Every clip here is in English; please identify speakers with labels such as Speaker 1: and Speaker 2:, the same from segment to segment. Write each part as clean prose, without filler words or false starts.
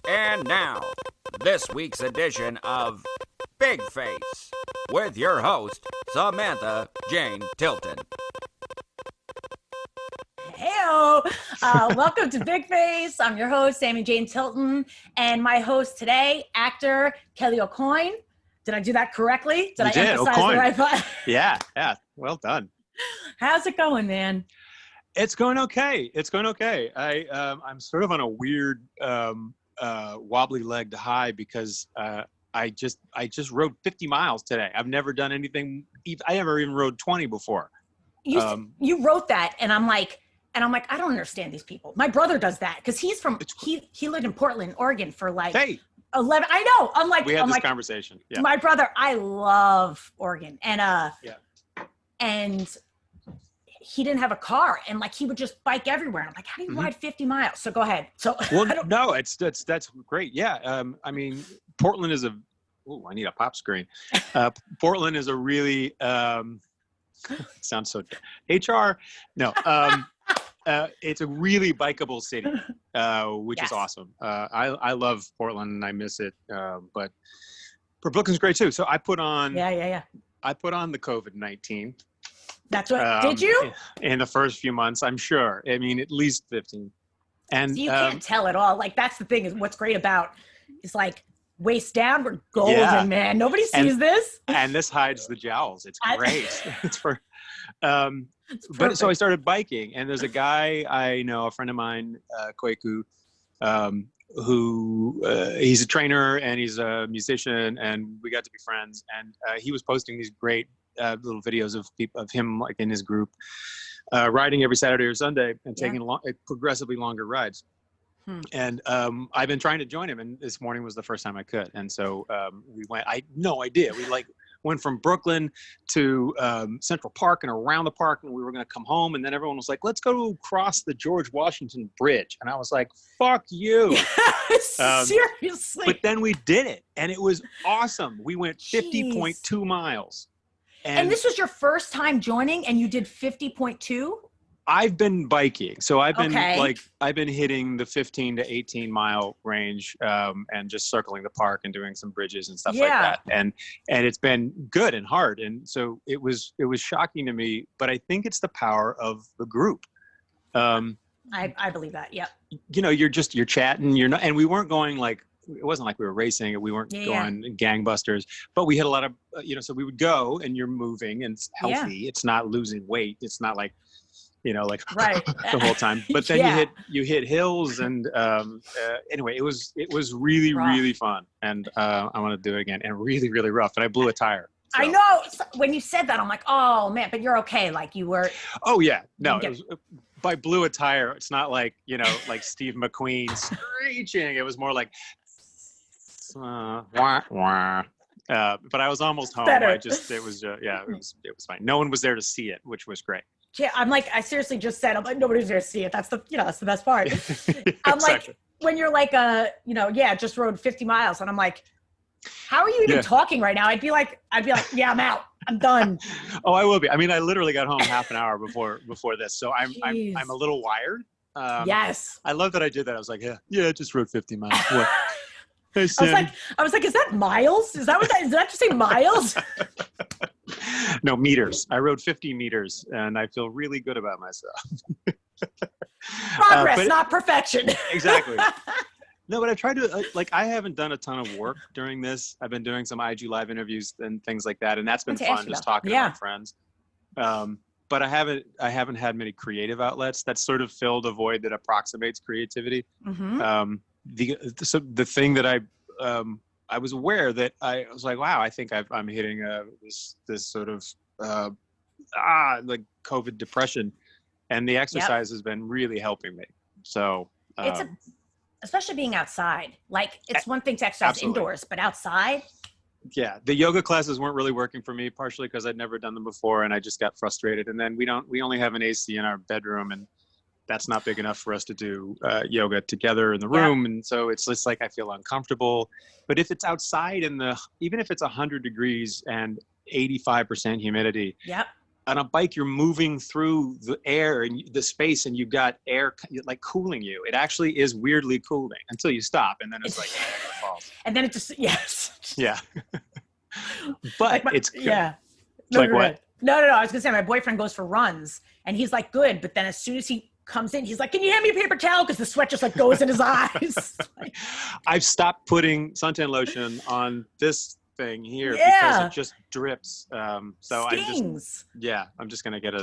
Speaker 1: And now, this week's edition of Big Face with your host, Samantha Jane Tilton.
Speaker 2: Heyo! Welcome to Big Face. I'm your host, Sammy Jane Tilton, and my host today, actor Kelly AuCoin. Did I do that correctly? Did I emphasize
Speaker 3: AuCoin.
Speaker 2: the right part?
Speaker 3: Yeah. Well done.
Speaker 2: How's it going, man?
Speaker 3: It's going okay. I'm sort of on a weird wobbly legged high because I just rode 50 miles today. I've never done anything. I never even rode 20 before.
Speaker 2: You wrote that, and I'm like, I don't understand these people. My brother does that because he's from he lived in Portland, Oregon for like 11. I know. We had this
Speaker 3: conversation. Yeah.
Speaker 2: My brother, I love Oregon, and and he didn't have a car, and like he would just bike everywhere. And I'm like, how do you ride 50 miles? So go ahead. So
Speaker 3: that's great. Yeah. I mean, Portland is I need a pop screen. Portland is a really sounds so HR. No. It's a really bikeable city, which is awesome. I love Portland and I miss it. But Brooklyn's great too. So I put on I put on the COVID-19.
Speaker 2: That's what did you?
Speaker 3: In the first few months, I'm sure. I mean, at least 15. And
Speaker 2: so you can't tell at all. Like that's the thing is what's great about is like waist down, we're golden, man. Nobody sees this.
Speaker 3: And this hides the jowls. It's great. It's for but so I started biking, and there's a guy I know, a friend of mine, Kweku, who he's a trainer and he's a musician, and we got to be friends. And he was posting these great little videos of him like in his group riding every Saturday or Sunday and taking progressively longer rides. And I've been trying to join him, and this morning was the first time I could. And so we went. I had no idea. We went from Brooklyn to Central Park and around the park, and we were going to come home. And then everyone was like, let's go cross the George Washington Bridge. And I was like, fuck you.
Speaker 2: Seriously.
Speaker 3: But then we did it, and it was awesome. We went 50.2 miles.
Speaker 2: And this was your first time joining, and you did 50.2?
Speaker 3: I've been biking. So I've been hitting the 15 to 18 mile range and just circling the park and doing some bridges and stuff like that. And it's been good and hard. And so it was shocking to me, but I think it's the power of the group.
Speaker 2: I believe that. Yeah.
Speaker 3: You know, you're chatting, and we weren't going it wasn't like we were racing. We weren't going gangbusters, but we had a lot of, so we would go and you're moving and it's healthy. It's not losing weight. It's not like,
Speaker 2: right.
Speaker 3: the whole time. But then you hit hills, and anyway, it was really rough. Really fun, and I want to do it again. And really, really rough, and I blew a tire. So.
Speaker 2: I know. When you said that, I'm like, oh man, but you're okay. Like you were.
Speaker 3: Oh yeah, no. By blew a tire, it's not like like Steve McQueen screeching. It was more like. Wah, wah. But I was almost home.
Speaker 2: Better.
Speaker 3: It was fine. No one was there to see it, which was great.
Speaker 2: Yeah, I'm like, I seriously just said, I'm like, nobody's there to see it. That's the best part. I'm
Speaker 3: exactly.
Speaker 2: like, when you're like, just rode 50 miles. And I'm like, how are you even talking right now? I'd be like, yeah, I'm out. I'm done.
Speaker 3: Oh, I will be. I mean, I literally got home half an hour before this. So I'm a little wired.
Speaker 2: Yes.
Speaker 3: I love that I did that. I was like, I just rode 50 miles. What? Hey,
Speaker 2: I was like, is that miles? Is that did that just say miles?
Speaker 3: No, meters. I rode 50 meters, and I feel really good about myself.
Speaker 2: Progress, not perfection.
Speaker 3: Exactly. No, but I tried to, I haven't done a ton of work during this. I've been doing some IG Live interviews and things like that, and that's been fun, just talking to my friends. But I haven't had many creative outlets that sort of filled a void that approximates creativity. Mm-hmm. The thing that I was aware that I was like, wow, I think I'm hitting this sort of like COVID depression, and the exercise has been really helping me. So
Speaker 2: it's especially being outside. Like it's one thing to exercise indoors, but outside.
Speaker 3: Yeah, the yoga classes weren't really working for me, partially because I'd never done them before, and I just got frustrated. And then we only have an AC in our bedroom, and that's not big enough for us to do yoga together in the room. And so it's just like, I feel uncomfortable. But if it's outside even if it's 100 degrees and 85% humidity, on a bike, you're moving through the air and the space, and you've got air like cooling you. It actually is weirdly cooling until you stop, and then it's like Niagara Falls.
Speaker 2: And then it just
Speaker 3: Yeah. But
Speaker 2: like
Speaker 3: it's good.
Speaker 2: Yeah.
Speaker 3: No, like what?
Speaker 2: No. I was gonna say my boyfriend goes for runs, and he's like good, but then as soon as he comes in, he's like, "Can you hand me a paper towel?" Because the sweat just like goes in his eyes.
Speaker 3: I've stopped putting suntan lotion on this thing here because it just drips. So
Speaker 2: Stings.
Speaker 3: I'm just gonna get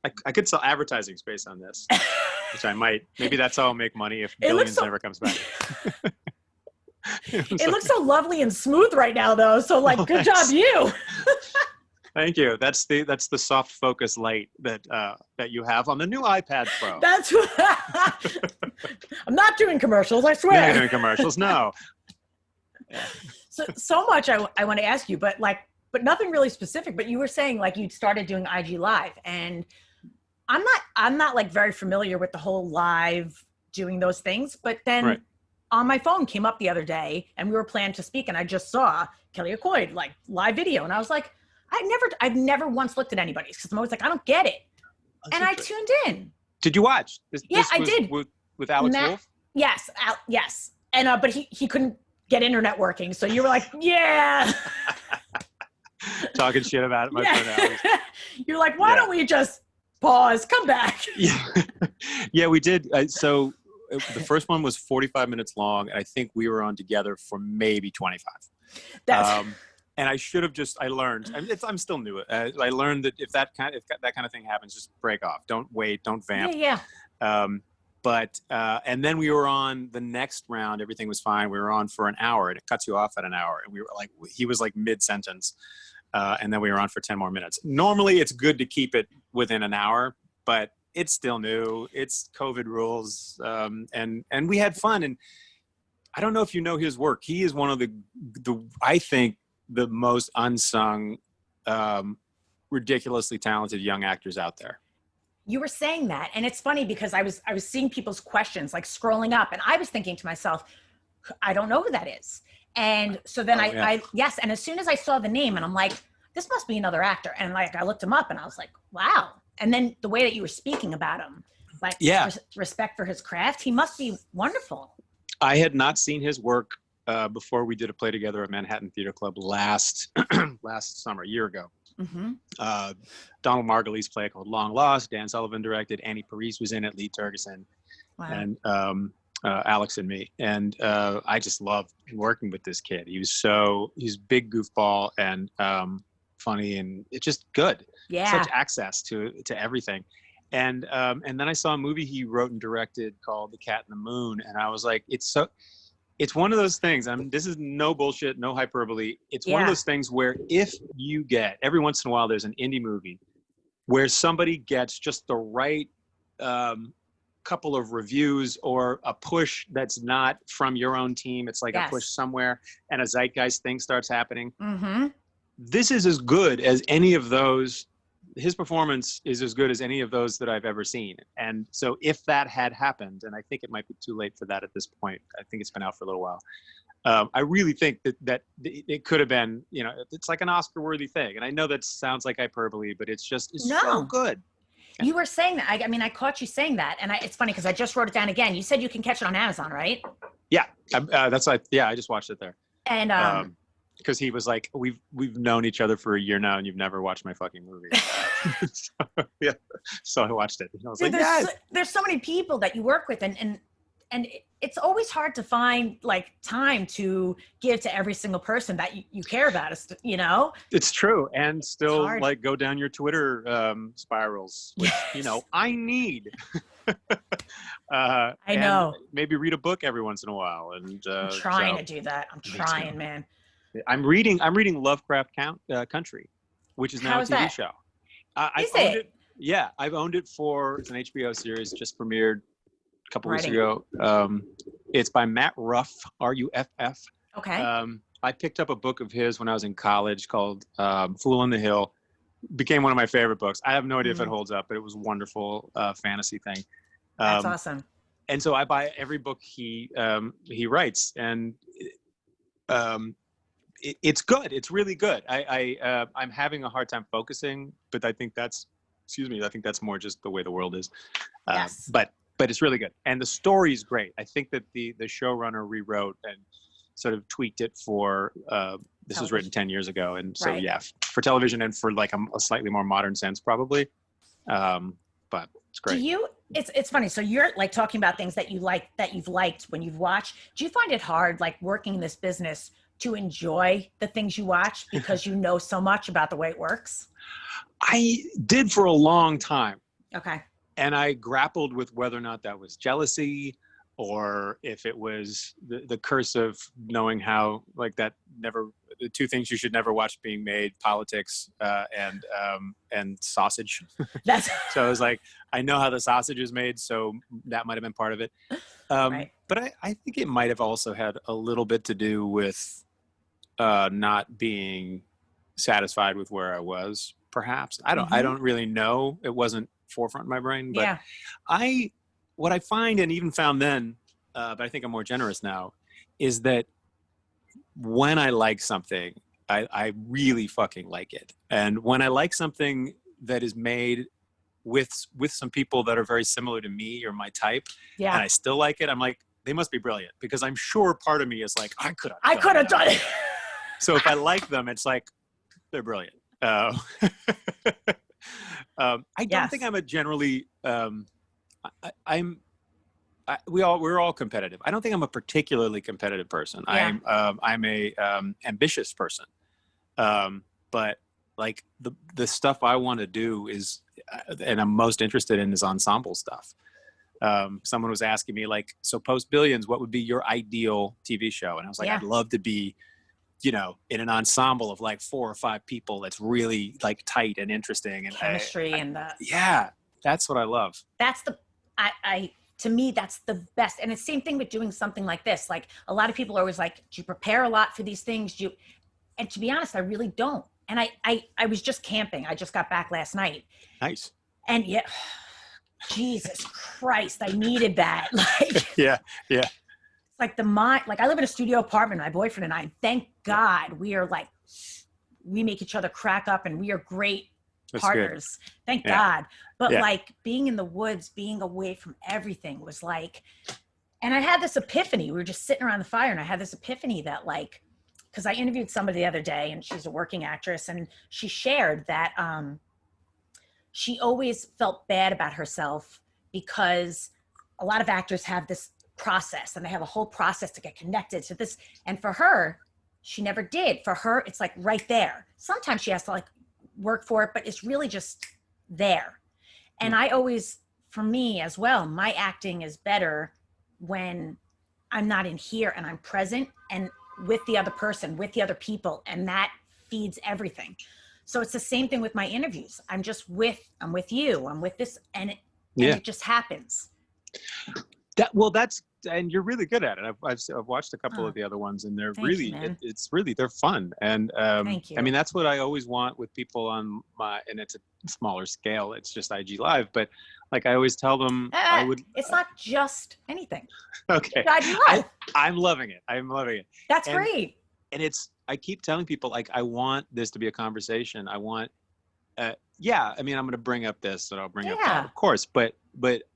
Speaker 3: I could sell advertising space on this, which I might. Maybe that's how I'll make money if Billions never comes back.
Speaker 2: It looks so lovely and smooth right now, though. So, like, good job, you.
Speaker 3: Thank you. That's the soft focus light that you have on the new iPad Pro.
Speaker 2: That's what I'm not doing commercials. I swear.
Speaker 3: You're not doing commercials. No. Yeah.
Speaker 2: So much I want to ask you, but nothing really specific. But you were saying like you started doing IG Live, and I'm not like very familiar with the whole live doing those things. But then on my phone came up the other day, and we were planning to speak, and I just saw Kelly AuCoin like live video, and I was like, I've never once looked at anybody's because I'm always like, I don't get it, and I tuned in.
Speaker 3: Did you watch?
Speaker 2: I did.
Speaker 3: With Alex Wolff?
Speaker 2: Yes, yes, and but he couldn't get internet working, so you were like, yeah.
Speaker 3: Talking shit about it, my friend Alex.
Speaker 2: You're like, why don't we just pause, come back?
Speaker 3: Yeah, we did. So the first one was 45 minutes long, and I think we were on together for maybe 25. And I should have I learned. I'm still new. I learned that if that kind of thing happens, just break off. Don't wait. Don't vamp.
Speaker 2: Yeah.
Speaker 3: But and then we were on the next round. Everything was fine. We were on for an hour, and it cuts you off at an hour. And we were like, he was like mid-sentence, and then we were on for 10 more minutes. Normally, it's good to keep it within an hour, but it's still new. It's COVID rules, and we had fun. And I don't know if you know his work. He is one of the I think the most unsung, ridiculously talented young actors out there.
Speaker 2: You were saying that, and it's funny because I was seeing people's questions, like scrolling up, and I was thinking to myself, I don't know who that is. And so then yes, and as soon as I saw the name, and I'm like, this must be another actor, and like I looked him up, and I was like, wow. And then the way that you were speaking about him, like respect for his craft, he must be wonderful. I
Speaker 3: had not seen his work before we did a play together at Manhattan Theater Club last summer, a year ago.
Speaker 2: Mm-hmm.
Speaker 3: Donald Margulies' play called Long Lost. Dan Sullivan directed. Annie Parise was in it. Lee Tergesen, and Alex and me. And I just loved working with this kid. He's big goofball and funny, and it's just good.
Speaker 2: Yeah,
Speaker 3: such access to everything. And then I saw a movie he wrote and directed called The Cat in the Moon, and I was like, it's one of those things. I mean, this is no bullshit, no hyperbole. It's one of those things where if you get, every once in a while, there's an indie movie where somebody gets just the right couple of reviews or a push that's not from your own team. It's like a push somewhere, and a zeitgeist thing starts happening.
Speaker 2: Mm-hmm.
Speaker 3: This is as good as any of those. His performance is as good as any of those that I've ever seen. And so if that had happened, and I think it might be too late for that at this point, I think it's been out for a little while. I really think that it could have been, it's like an Oscar-worthy thing. And I know that sounds like hyperbole, but it's so good.
Speaker 2: You were saying that. I mean, I caught you saying that. And it's funny because I just wrote it down again. You said you can catch it on Amazon, right?
Speaker 3: Yeah. I just watched it there.
Speaker 2: And
Speaker 3: because he was like, we've known each other for a year now, and you've never watched my fucking movie. So I watched it. And I was
Speaker 2: there's so many people that you work with, and it's always hard to find like time to give to every single person that you care about. It's
Speaker 3: true, and still like go down your Twitter spirals, which I need.
Speaker 2: I know.
Speaker 3: Maybe read a book every once in a while, and
Speaker 2: I'm trying to do that. I'm trying, man.
Speaker 3: I'm reading Lovecraft Country, which is now a TV show.
Speaker 2: Is it?
Speaker 3: Yeah, I've owned it it's an HBO series, just premiered a couple weeks ago. It's by Matt Ruff, Ruff.
Speaker 2: Okay.
Speaker 3: I picked up a book of his when I was in college called Fool on the Hill. Became one of my favorite books. I have no idea if it holds up, but it was a wonderful fantasy thing.
Speaker 2: That's awesome.
Speaker 3: And so I buy every book he writes, and it's good. It's really good. I'm having a hard time focusing, but I think that's more just the way the world is.
Speaker 2: Yes.
Speaker 3: But it's really good. And the story's great. I think that the showrunner rewrote and sort of tweaked it for, this was written 10 years ago. And so, yeah, for television and for like a slightly more modern sense, probably. But it's great.
Speaker 2: It's funny. So you're like talking about things that you've liked when you've watched. Do you find it hard, like working in this business, to enjoy the things you watch because you know so much about the way it works?
Speaker 3: I did for a long time.
Speaker 2: Okay.
Speaker 3: And I grappled with whether or not that was jealousy or if it was the curse of knowing how, like, the two things you should never watch being made: politics and sausage. So I was like, I know how the sausage is made, so that might have been part of it. Right. But I think it might have also had a little bit to do with not being satisfied with where I was, perhaps. I don't really know. It wasn't forefront in my brain, but what I find, and even found then, but I think I'm more generous now, is that when I like something, I really fucking like it. And when I like something that is made with some people that are very similar to me or my type, and I still like it, I'm like, they must be brilliant, because I'm sure part of me is like, I could have done it. So if I like them, it's like, they're brilliant. I don't think I'm a generally, we're all competitive. I don't think I'm a particularly competitive person. Yeah. I'm a ambitious person. But like the stuff I want to do is, and I'm most interested in, is ensemble stuff. Someone was asking me, like, so post Billions, what would be your ideal TV show? And I was like, I'd love to be, in an ensemble of like 4 or 5 people that's really like tight and interesting and
Speaker 2: chemistry and
Speaker 3: that's what I love.
Speaker 2: That's to me, that's the best. And it's the same thing with doing something like this. Like, a lot of people are always like, do you prepare a lot for these things? And to be honest, I really don't. And I was just camping. I just got back last night.
Speaker 3: Nice.
Speaker 2: And Jesus Christ, I needed that. Like,
Speaker 3: yeah.
Speaker 2: Like I live in a studio apartment, my boyfriend and I, thank God we make each other crack up and we are great partners. Good. Thank God. But like, being in the woods, being away from everything was like, and I had this epiphany. We were just sitting around the fire and I had this epiphany that, like, because I interviewed somebody the other day and she's a working actress, and she shared that she always felt bad about herself because a lot of actors have this process and they have a whole process to get connected to this. And for her, she never did. For her, it's like right there. Sometimes she has to like work for it, but it's really just there. And I always, for me as well, my acting is better when I'm not in here and I'm present and with the other person, with the other people, and that feeds everything. So it's the same thing with my interviews. I'm with you, I'm with this, and it just happens.
Speaker 3: And you're really good at it. I've watched a couple of the other ones, and they're really, they're fun. And
Speaker 2: Thank you.
Speaker 3: I mean, that's what I always want with people on and it's a smaller scale. It's just IG Live, but like I always tell them,
Speaker 2: it's not just anything.
Speaker 3: Okay.
Speaker 2: IG Live.
Speaker 3: I'm loving it. I'm loving it.
Speaker 2: That's great.
Speaker 3: And I keep telling people, like, I want this to be a conversation. I want, I mean, I'm going to bring up this and I'll bring up that, of course. But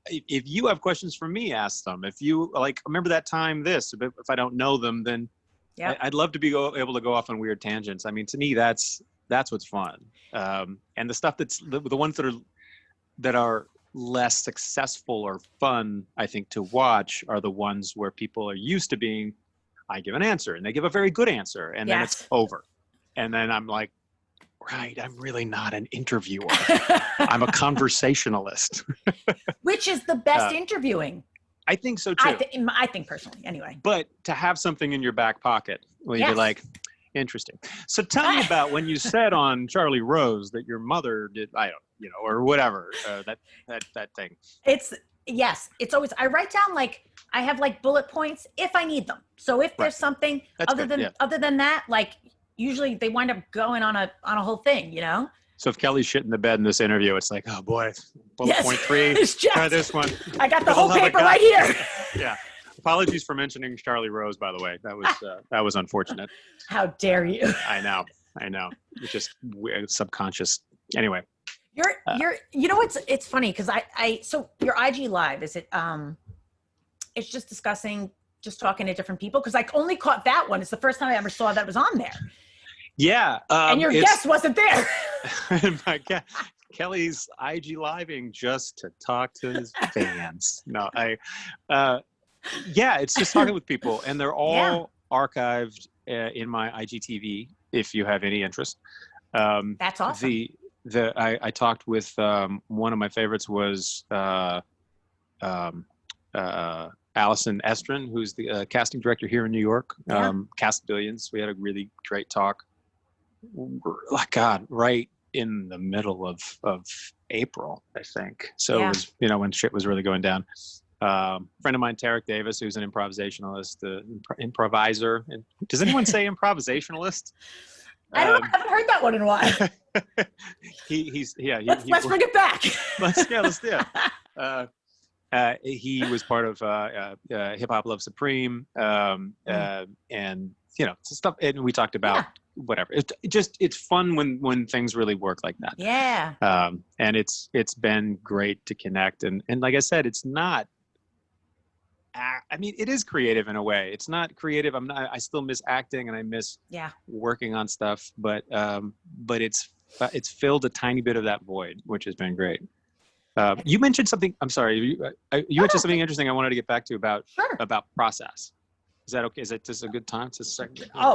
Speaker 3: if you have questions for me, ask them. If you like, remember that time this, if I don't know them, then I'd love to be able to go off on weird tangents. I mean, to me, that's what's fun. And the stuff that's the ones that are less successful or fun, I think, to watch are the ones where people are used to being, I give an answer and they give a very good answer and then it's over. And then I'm like, right, I'm really not an interviewer. I'm a conversationalist.
Speaker 2: Which is the best interviewing.
Speaker 3: I think so too.
Speaker 2: I think personally, anyway.
Speaker 3: But to have something in your back pocket where you're like, interesting. So tell me about when you said on Charlie Rose that your mother did, or whatever, that thing.
Speaker 2: It's always, I write down, like, I have like bullet points if I need them. So if there's something other than that, like, usually they wind up going on a whole thing, So if
Speaker 3: Kelly's shit in the bed in this interview, it's like, oh boy, bullet point 3, try this one.
Speaker 2: I got the whole paper right here.
Speaker 3: Yeah. Apologies for mentioning Charlie Rose, by the way. That was unfortunate.
Speaker 2: How dare you?
Speaker 3: I know. It's just subconscious. Anyway.
Speaker 2: You know what's, it's funny because so your IG live, is it, it's just talking to different people? Because I only caught that one. It's the first time I ever saw that was on there.
Speaker 3: Yeah.
Speaker 2: And your guest wasn't there.
Speaker 3: My guest, Kelly's IG living just to talk to his fans. No, it's just talking with people, and they're all archived in my IGTV if you have any interest.
Speaker 2: That's awesome.
Speaker 3: I talked with one of my favorites was Allison Estrin, who's the casting director here in New York. Cast Billions. We had a really great talk. God, right in the middle of April, I think. So it was, when shit was really going down. Friend of mine, Tarek Davis, who's an improvisationalist, improviser. And does anyone say improvisationalist?
Speaker 2: I haven't heard that one in a while.
Speaker 3: Let's
Speaker 2: bring it back.
Speaker 3: let's do it. He was part of Hip Hop Love Supreme, and stuff. And we talked about whatever. It's fun when things really work like that.
Speaker 2: Yeah.
Speaker 3: And it's been great to connect. And like I said, it's not. I mean, it is creative in a way. It's not creative. I still miss acting and I miss working on stuff. But it's filled a tiny bit of that void, which has been great. You mentioned something. I'm sorry. You mentioned something interesting I wanted to get back to about process. Is that okay? Is it just a good time to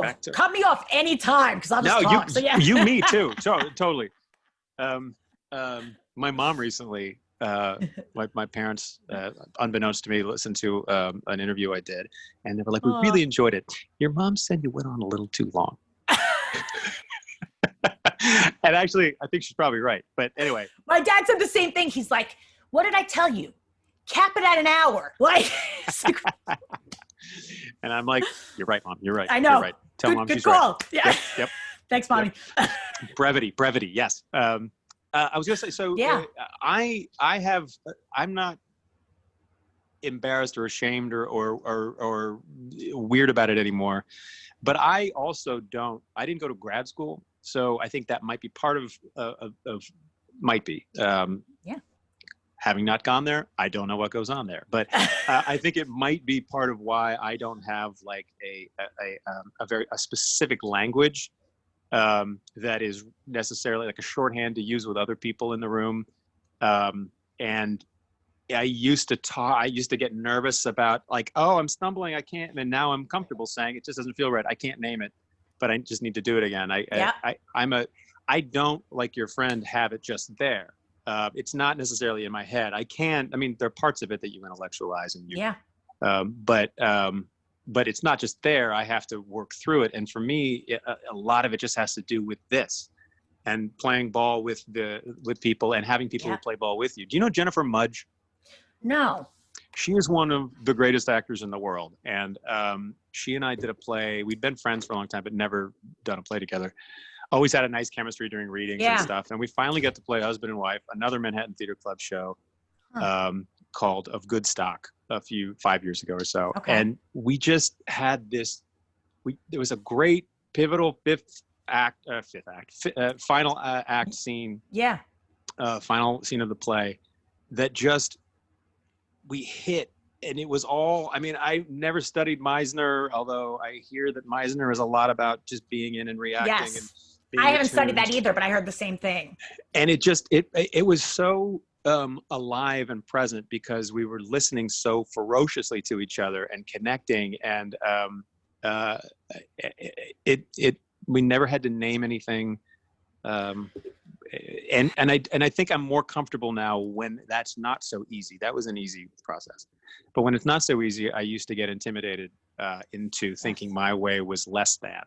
Speaker 3: back to?
Speaker 2: Cut me off any time because I'll just talk.
Speaker 3: You, me too. Totally. My mom recently, my parents, unbeknownst to me, listened to an interview I did, and they were like, "We really enjoyed it. Your mom said you went on a little too long." And actually, I think she's probably right. But anyway.
Speaker 2: My dad said the same thing. He's like, "What did I tell you? Cap it at an hour." Like. And
Speaker 3: I'm like, "You're right, Mom. You're right.
Speaker 2: I know.
Speaker 3: You're right. Tell Mom she's
Speaker 2: call.
Speaker 3: right."
Speaker 2: Yeah.
Speaker 3: Yep.
Speaker 2: Thanks, Mommy.
Speaker 3: Yep. Brevity. Yes. I was gonna say. So I'm not embarrassed or ashamed or weird about it anymore. But I also I didn't go to grad school, so I think that might be part of might be. Having not gone there, I don't know what goes on there. But I think it might be part of why I don't have like a specific language that is necessarily like a shorthand to use with other people in the room. And I used to get nervous about like, oh, I'm stumbling, I can't, and now I'm comfortable saying it just doesn't feel right. I can't name it, but I just need to do it again. I don't, like your friend, have it just there. It's not necessarily in my head. There are parts of it that you intellectualize and but it's not just there. I have to work through it. And for me, a lot of it just has to do with this and playing ball with people and having people who play ball with you. Do you know Jennifer Mudge?
Speaker 2: No.
Speaker 3: She is one of the greatest actors in the world. And she and I did a play. We'd been friends for a long time, but never done a play together. Always had a nice chemistry during readings and stuff. And we finally got to play husband and wife, another Manhattan Theater Club show called Of Good Stock 5 years ago or so. Okay. And we just had there was a great pivotal final act scene. Yeah. Final scene of the play that just, we hit. And it was all, I never studied Meisner, although I hear that Meisner is a lot about just being in and reacting.
Speaker 2: Yes.
Speaker 3: And
Speaker 2: I haven't studied that either, but I heard the same thing.
Speaker 3: And it was so alive and present because we were listening so ferociously to each other and connecting. And we never had to name anything. And I think I'm more comfortable now when that's not so easy. That was an easy process. But when it's not so easy, I used to get intimidated into thinking my way was less than.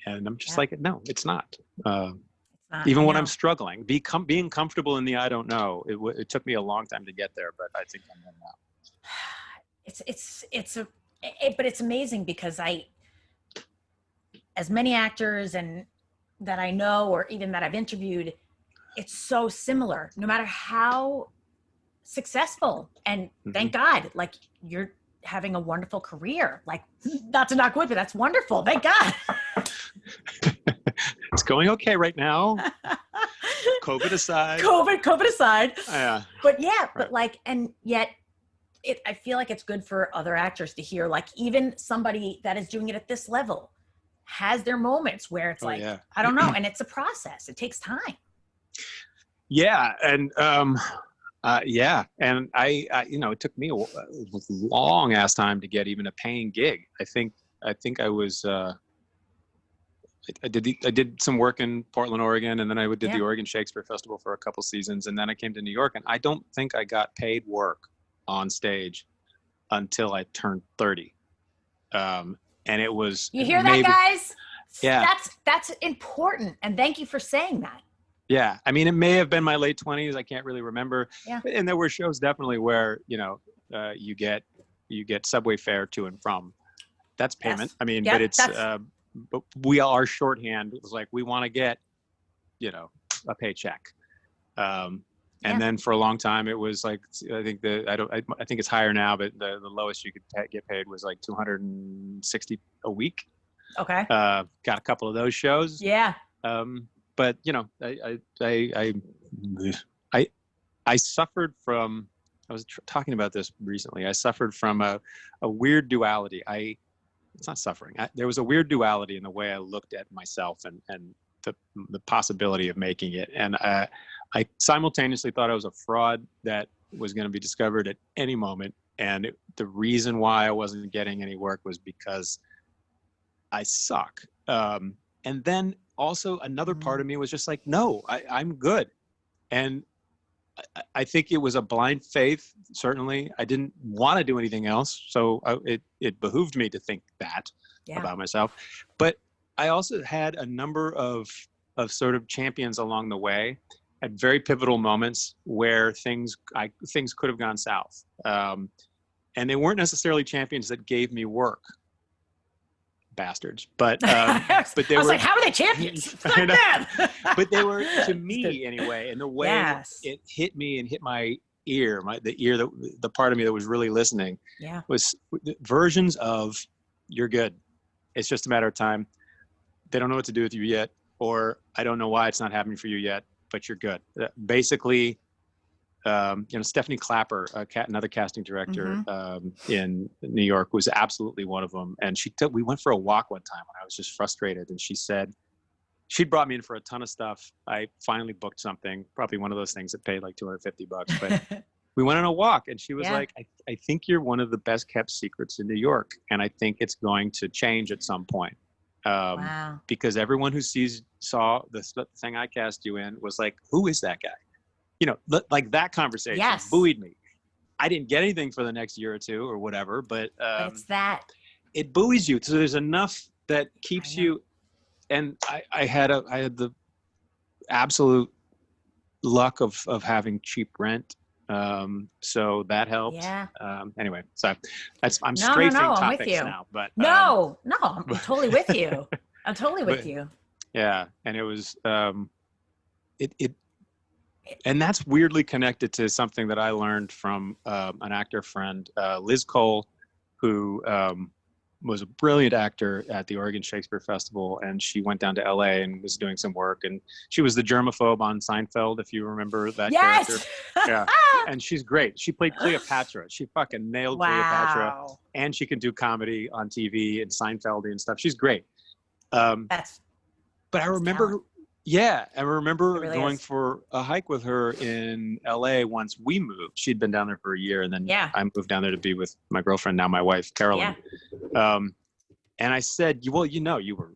Speaker 3: And I'm just like, no, it's not. Even when I'm struggling, being comfortable in the I don't know. It took me a long time to get there, but I think I'm there now.
Speaker 2: But it's amazing because as many actors and that I know, or even that I've interviewed, it's so similar. No matter how successful, and thank God, like having a wonderful career. Like, not to knock wood, but that's wonderful. Thank God.
Speaker 3: It's going okay right now. COVID aside.
Speaker 2: COVID aside.
Speaker 3: Yeah.
Speaker 2: But yeah,
Speaker 3: Right.
Speaker 2: but like, and yet I feel like it's good for other actors to hear, like, even somebody that is doing it at this level has their moments where it's I don't know. And it's a process. It takes time.
Speaker 3: Yeah. And, and I it took me a long ass time to get even a paying gig. I think I was, I did some work in Portland, Oregon, and then I did the Oregon Shakespeare Festival for a couple seasons, and then I came to New York, and I don't think I got paid work on stage until I turned 30. And it was
Speaker 2: that, guys?
Speaker 3: Yeah,
Speaker 2: that's important, and thank you for saying that.
Speaker 3: Yeah, I mean, it may have been my late 20s. I can't really remember.
Speaker 2: Yeah,
Speaker 3: and there were shows definitely where you get subway fare to and from. That's payment.
Speaker 2: Yes.
Speaker 3: I mean, but it's. But we are shorthand. It was like, we want to get, a paycheck. And then for a long time, it was like, I think it's higher now, but the lowest you could get paid was like $260 a week.
Speaker 2: Okay.
Speaker 3: Got a couple of those shows.
Speaker 2: Yeah.
Speaker 3: But I suffered from, I was talking about this recently. I suffered from a weird duality. It's not suffering. There was a weird duality in the way I looked at myself and the possibility of making it. And I simultaneously thought I was a fraud that was going to be discovered at any moment. And the reason why I wasn't getting any work was because I suck. And then also another part of me was just like, no, I'm good. And I think it was a blind faith. Certainly, I didn't want to do anything else, so it behooved me to think that about myself. But I also had a number of sort of champions along the way at very pivotal moments where things could have gone south, and they weren't necessarily champions that gave me work. Bastards, but they
Speaker 2: I was
Speaker 3: were
Speaker 2: like, how are they champions? Fuck them.
Speaker 3: But they were, to me anyway, and the way it hit me and hit my ear, the part of me that was really listening, was versions of, you're good. It's just a matter of time. They don't know what to do with you yet, or I don't know why it's not happening for you yet, but you're good. Basically, Stephanie Clapper, another casting director in New York, was absolutely one of them. And we went for a walk one time when I was just frustrated. And she said, she'd brought me in for a ton of stuff. I finally booked something, probably one of those things that paid like $250, but we went on a walk, and she was like, I think you're one of the best kept secrets in New York. And I think it's going to change at some point. Because everyone who saw the thing I cast you in was like, who is that guy? Like that conversation buoyed me. I didn't get anything for the next year or two or whatever, but
Speaker 2: it's that.
Speaker 3: It buoys you. So there's enough that keeps you. And I had the absolute luck of having cheap rent. So that helped.
Speaker 2: Yeah.
Speaker 3: Anyway, so I'm strafing topics
Speaker 2: with you
Speaker 3: now, but
Speaker 2: no, I'm totally with you. I'm totally with you.
Speaker 3: Yeah. And it was, and that's weirdly connected to something that I learned from an actor friend, Liz Cole, who was a brilliant actor at the Oregon Shakespeare Festival. And she went down to LA and was doing some work. And she was the germaphobe on Seinfeld, if you remember that character. Yeah. And she's great. She played Cleopatra. She fucking nailed Cleopatra. And she can do comedy on TV and Seinfeld and stuff. She's great. But I remember... Talent. Yeah, I remember going for a hike with her in LA once we moved. She'd been down there for a year, and then I moved down there to be with my girlfriend, now my wife, Carolyn. And I said, well, you were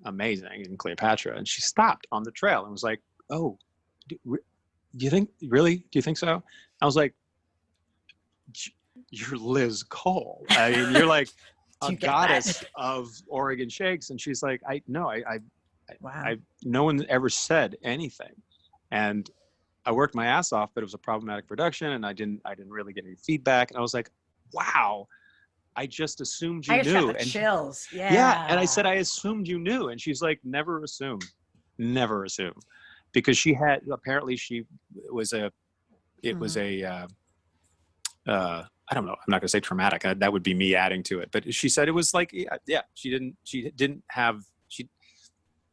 Speaker 3: amazing in Cleopatra. And she stopped on the trail and was like, oh, do you think so? I was like, you're Liz Cole. I mean, you're like a goddess of Oregon Shakes. And she's like, no one ever said anything, and I worked my ass off, but it was a problematic production, and I didn't really get any feedback. And I was like, wow, I just assumed you knew.
Speaker 2: And chills.
Speaker 3: Yeah. And I said, I assumed you knew. And she's like, never assume, because she had, apparently she was I don't know. I'm not going to say traumatic. That would be me adding to it. But she said it was like, yeah, she didn't have,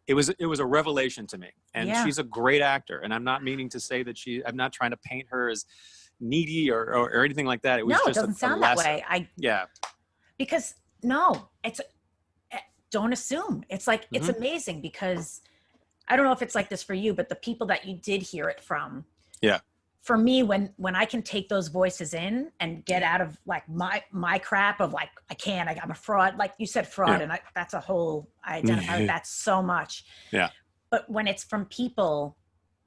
Speaker 3: it was a revelation to me. And she's a great actor. And I'm not meaning to say that I'm not trying to paint her as needy or anything like that. It was
Speaker 2: it doesn't sound that way. Because don't assume. It's like, it's amazing because I don't know if it's like this for you, but the people that you did hear it from. Yeah. For me, when I can take those voices in and get out of like my crap of like, I'm a fraud. Like you said, fraud. And that's a whole, I identify with that so much. Yeah. But when it's from people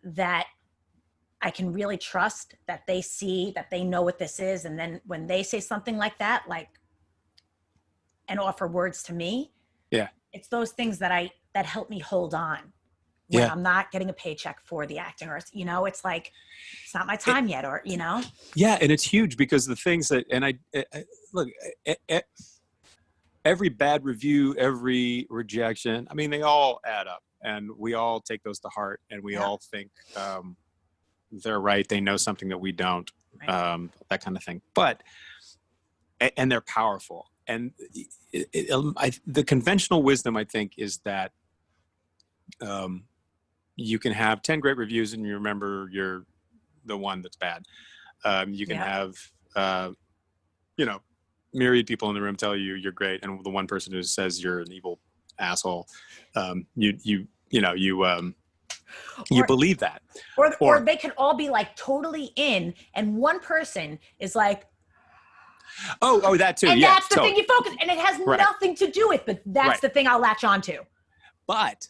Speaker 2: that I can really trust, that they see, that they know what this is. And then when they say something like that, like, and offer words to me, it's those things that help me hold on when I'm not getting a paycheck for the acting, or, it's like, it's not my time yet, or,
Speaker 3: Yeah. And it's huge because the things that, and I look, every bad review, every rejection, I mean, they all add up and we all take those to heart and we all think, they're right. They know something that we don't, that kind of thing, and they're powerful. And the conventional wisdom, I think, is that you can have 10 great reviews and you remember you're the one that's bad. You can have, myriad people in the room tell you you're great, and the one person who says you're an evil asshole, you believe that.
Speaker 2: Or they can all be like totally in, and one person is like,
Speaker 3: Oh, that too.
Speaker 2: And that's the thing you focus, and it has nothing to do with, but that's the thing I'll latch on to.
Speaker 3: But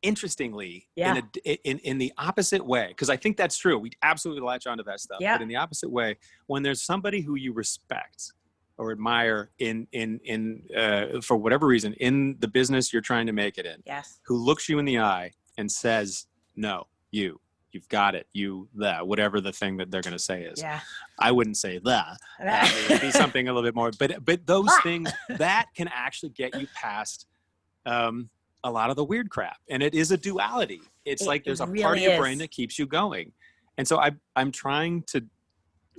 Speaker 3: interestingly, in the opposite way, because I think that's true. We absolutely latch onto that stuff. But in the opposite way, when there's somebody who you respect or admire in for whatever reason in the business you're trying to make it in, who looks you in the eye and says, "No, you've got it. Whatever the thing that they're going to say is." Yeah. I wouldn't say that. It would be something a little bit more, but those things that can actually get you past a lot of the weird crap. And it is a duality. It's like there's a part of your brain that keeps you going. And so I'm trying to,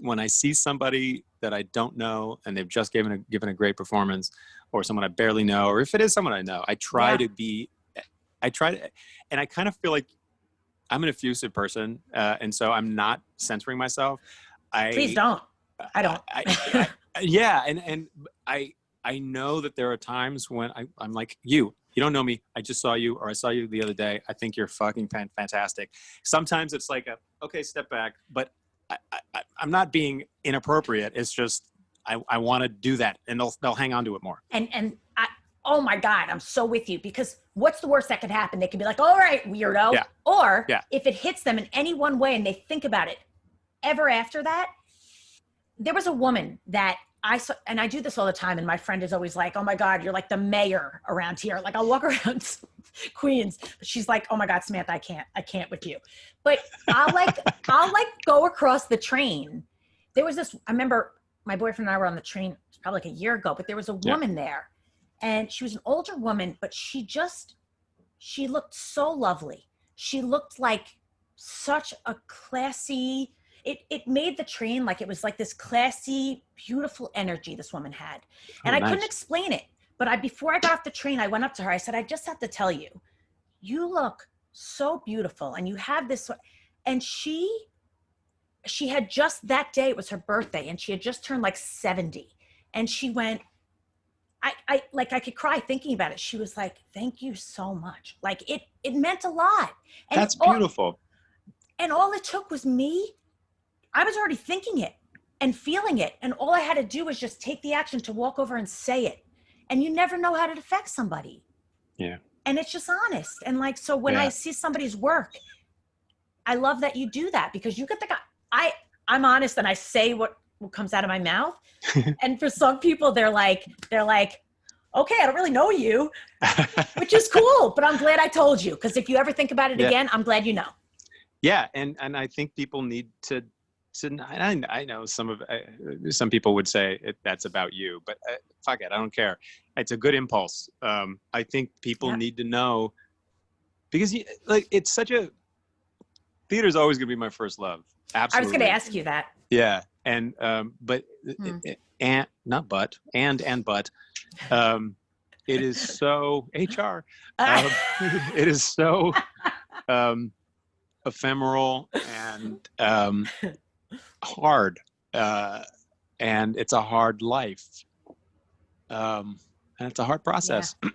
Speaker 3: when I see somebody that I don't know and they've just given a great performance, or someone I barely know, or if it is someone I know, I try to, and I kind of feel like I'm an effusive person. And so I'm not censoring myself.
Speaker 2: Please don't. I don't.
Speaker 3: And I know that there are times when I'm like, you don't know me. I just saw you, or I saw you the other day. I think you're fucking fantastic. Sometimes it's like, okay, step back, but I'm not being inappropriate. It's just, I want to do that, and they'll hang on to it more.
Speaker 2: And oh my God, I'm so with you, because what's the worst that could happen? They could be like, all right, weirdo. Yeah. Or if it hits them in any one way and they think about it ever after that. There was a woman that I saw, and I do this all the time, and my friend is always like, oh my God, you're like the mayor around here. Like, I'll walk around Queens, but she's like, oh my God, Samantha, I can't with you. But I'll go across the train. There was this, I remember my boyfriend and I were on the train, it was probably like a year ago, but there was a woman there, and she was an older woman, but she looked so lovely. She looked like such a classy, it made the train like it was like this classy, beautiful energy this woman had. And I couldn't explain it. But before I got off the train, I went up to her. I said, I just have to tell you, you look so beautiful. And you have this, and she had just that day, it was her birthday, and she had just turned like 70. And she went, I could cry thinking about it. She was like, thank you so much. Like it meant a lot. And
Speaker 3: that's beautiful.
Speaker 2: And all it took was me. I was already thinking it and feeling it. And all I had to do was just take the action to walk over and say it. And you never know how to affect somebody. Yeah. And it's just honest. And like, so when I see somebody's work, I love that you do that, because you get the guy, I'm honest and I say what comes out of my mouth. And for some people, they're like, okay, I don't really know you, which is cool, but I'm glad I told you. Because if you ever think about it again, I'm glad you know.
Speaker 3: Yeah. And I think people need to I know some people would say that's about you, but fuck it, I don't care. It's a good impulse. I think people need to know, because it's such a, theater's always going to be my first love. Absolutely.
Speaker 2: I was going to ask you that.
Speaker 3: Yeah. And, but and not but, and but, it is so HR. It is so ephemeral and hard, and it's a hard life, and it's a hard process. Yeah.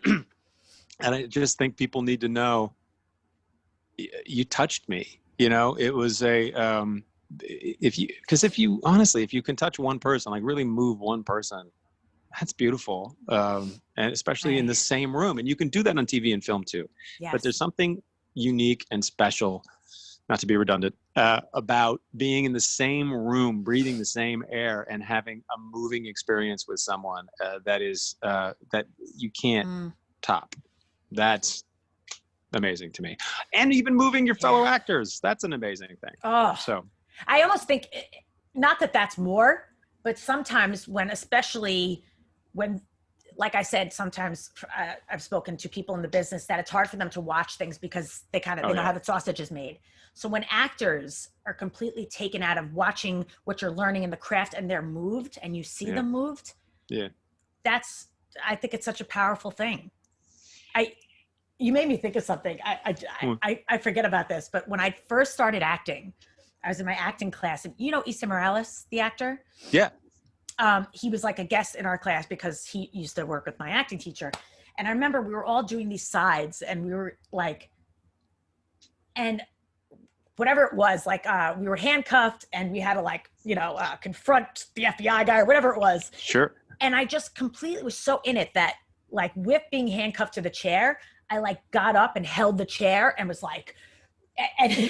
Speaker 3: And I just think people need to know, you touched me. It was if you honestly, if you can touch one person, like really move one person, that's beautiful. And especially in the same room, and you can do that on TV and film too. Yes. But there's something unique and special, not to be redundant, about being in the same room, breathing the same air, and having a moving experience with someone that you can't top. That's amazing to me. And even moving your fellow actors, that's an amazing thing.
Speaker 2: Oh, so I almost think, not that that's more, but sometimes especially when, like I said, sometimes I've spoken to people in the business that it's hard for them to watch things because they know how the sausage is made. So when actors are completely taken out of watching what you're learning in the craft, and they're moved and you see them moved, I think it's such a powerful thing. You made me think of something. I forget about this, but when I first started acting, I was in my acting class, and Issa Morales, the actor?
Speaker 3: Yeah.
Speaker 2: He was like a guest in our class because he used to work with my acting teacher. And I remember we were all doing these sides, and we were like, and whatever it was, like we were handcuffed, and we had to confront the FBI guy or whatever it was.
Speaker 3: Sure.
Speaker 2: And I just completely was so in it that, like, with being handcuffed to the chair, I got up and held the chair and was like, and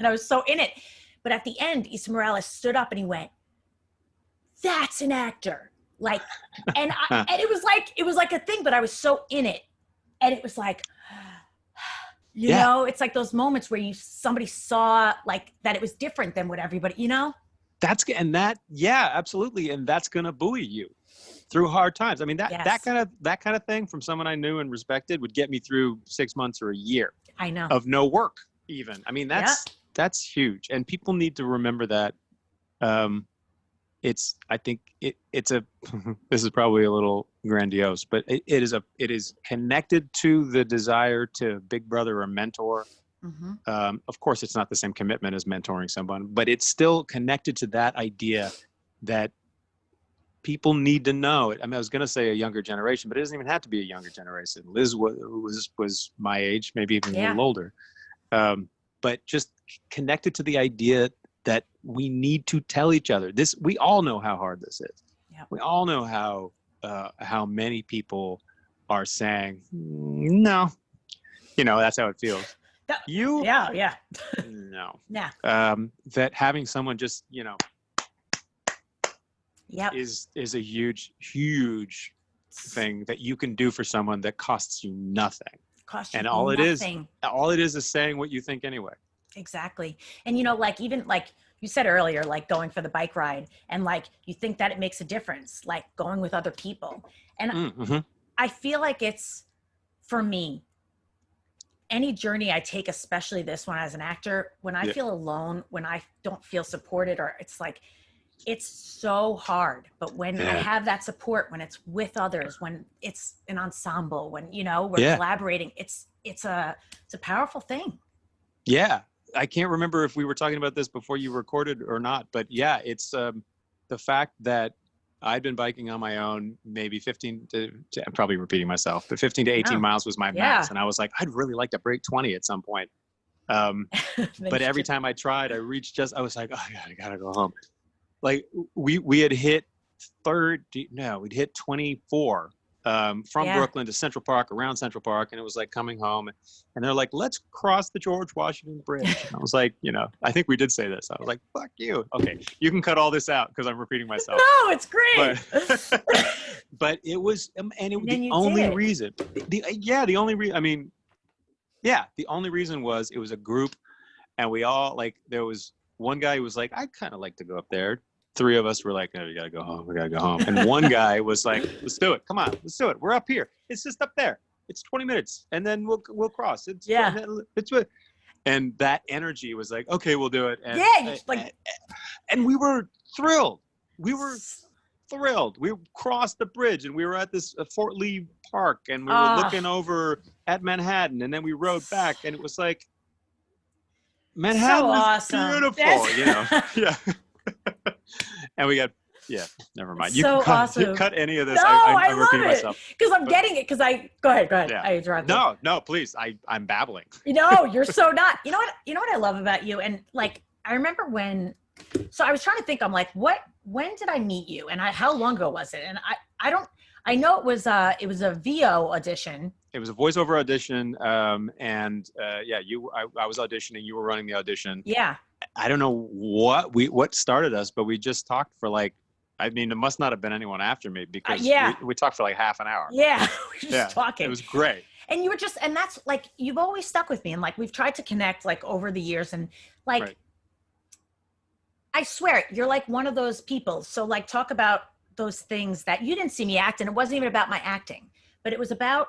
Speaker 2: I was so in it. But at the end, Issa Morales stood up and he went, "That's an actor." And it was like a thing, but I was so in it. And it was like, you know, it's like those moments where somebody saw that it was different than what everybody,
Speaker 3: absolutely. And that's going to buoy you through hard times. I mean, that kind of thing from someone I knew and respected would get me through 6 months or a year.
Speaker 2: I know.
Speaker 3: Of no work even. I mean, that's huge. And people need to remember that. I think it's this is probably a little grandiose, but it is connected to the desire to big brother or mentor. Mm-hmm. Of course, it's not the same commitment as mentoring someone, but it's still connected to that idea that people need to know it. I mean, I was going to say a younger generation, but it doesn't even have to be a younger generation. Liz was my age, maybe even a little older. But just connected to the idea that we need to tell each other this. We all know how hard this is. Yep. We all know how many people are saying, no, that's how it feels.
Speaker 2: Yeah.
Speaker 3: No.
Speaker 2: Yeah.
Speaker 3: That having someone just,
Speaker 2: yep.
Speaker 3: is a huge thing that you can do for someone that costs you nothing. All it is saying what you think anyway.
Speaker 2: Exactly. And even you said earlier, going for the bike ride, and you think that it makes a difference, going with other people. And I feel like it's, for me, any journey I take, especially this one as an actor, when I feel alone, when I don't feel supported, or it's so hard. But when I have that support, when it's with others, when it's an ensemble, when, we're collaborating, it's a powerful thing.
Speaker 3: Yeah. I can't remember if we were talking about this before you recorded or not, but it's the fact that I'd been biking on my own, maybe 15 to I'm probably repeating myself, but 15 to 18 miles was my max. And I was like, I'd really like to break 20 at some point. But every time I tried, I was like, oh God, I gotta go home. We had hit 24 from Brooklyn to Central Park, around Central Park, and it was like coming home, and they're like, let's cross the George Washington Bridge. And I was like, I think we did say this. I was like, fuck you. Okay, you can cut all this out because I'm repeating myself.
Speaker 2: No, it's great.
Speaker 3: But it was, and it was the only reason. The only reason was it was a group, and we all there was one guy who was like, I kind of like to go up there. 3 of us were like, no, we gotta go home. We gotta go home. And one guy was like, let's do it. Come on, let's do it. We're up here. It's just up there. It's 20 minutes, and then we'll cross. And that energy was like, okay, we'll do it. And, and we were thrilled. we were thrilled. We crossed the bridge and we were at this Fort Lee Park and we were looking over at Manhattan, and then we rode back and it was like, Manhattan is beautiful, you know. Yeah. And we got, never mind. You can cut any of this.
Speaker 2: No,
Speaker 3: I'm
Speaker 2: love
Speaker 3: repeating myself.
Speaker 2: Because I'm getting it. Because go ahead.
Speaker 3: Yeah.
Speaker 2: I interrupted.
Speaker 3: No, please. I'm babbling.
Speaker 2: No, you're so not. You know what I love about you? And like, I remember so I was trying to think, I'm like, when did I meet you? And how long ago was it? And I know it was a VO audition. It
Speaker 3: was a voiceover audition. I was auditioning, you were running the audition.
Speaker 2: Yeah.
Speaker 3: I don't know what started us, but we just talked for like, I mean, it must not have been anyone after me because we talked for like half an hour.
Speaker 2: Yeah. We were just talking.
Speaker 3: It was great.
Speaker 2: And you were and that's like, you've always stuck with me. And like, we've tried to connect like over the years, and like, right. I swear you're like one of those people. So like, talk about those things that you didn't see me act. And it wasn't even about my acting, but it was about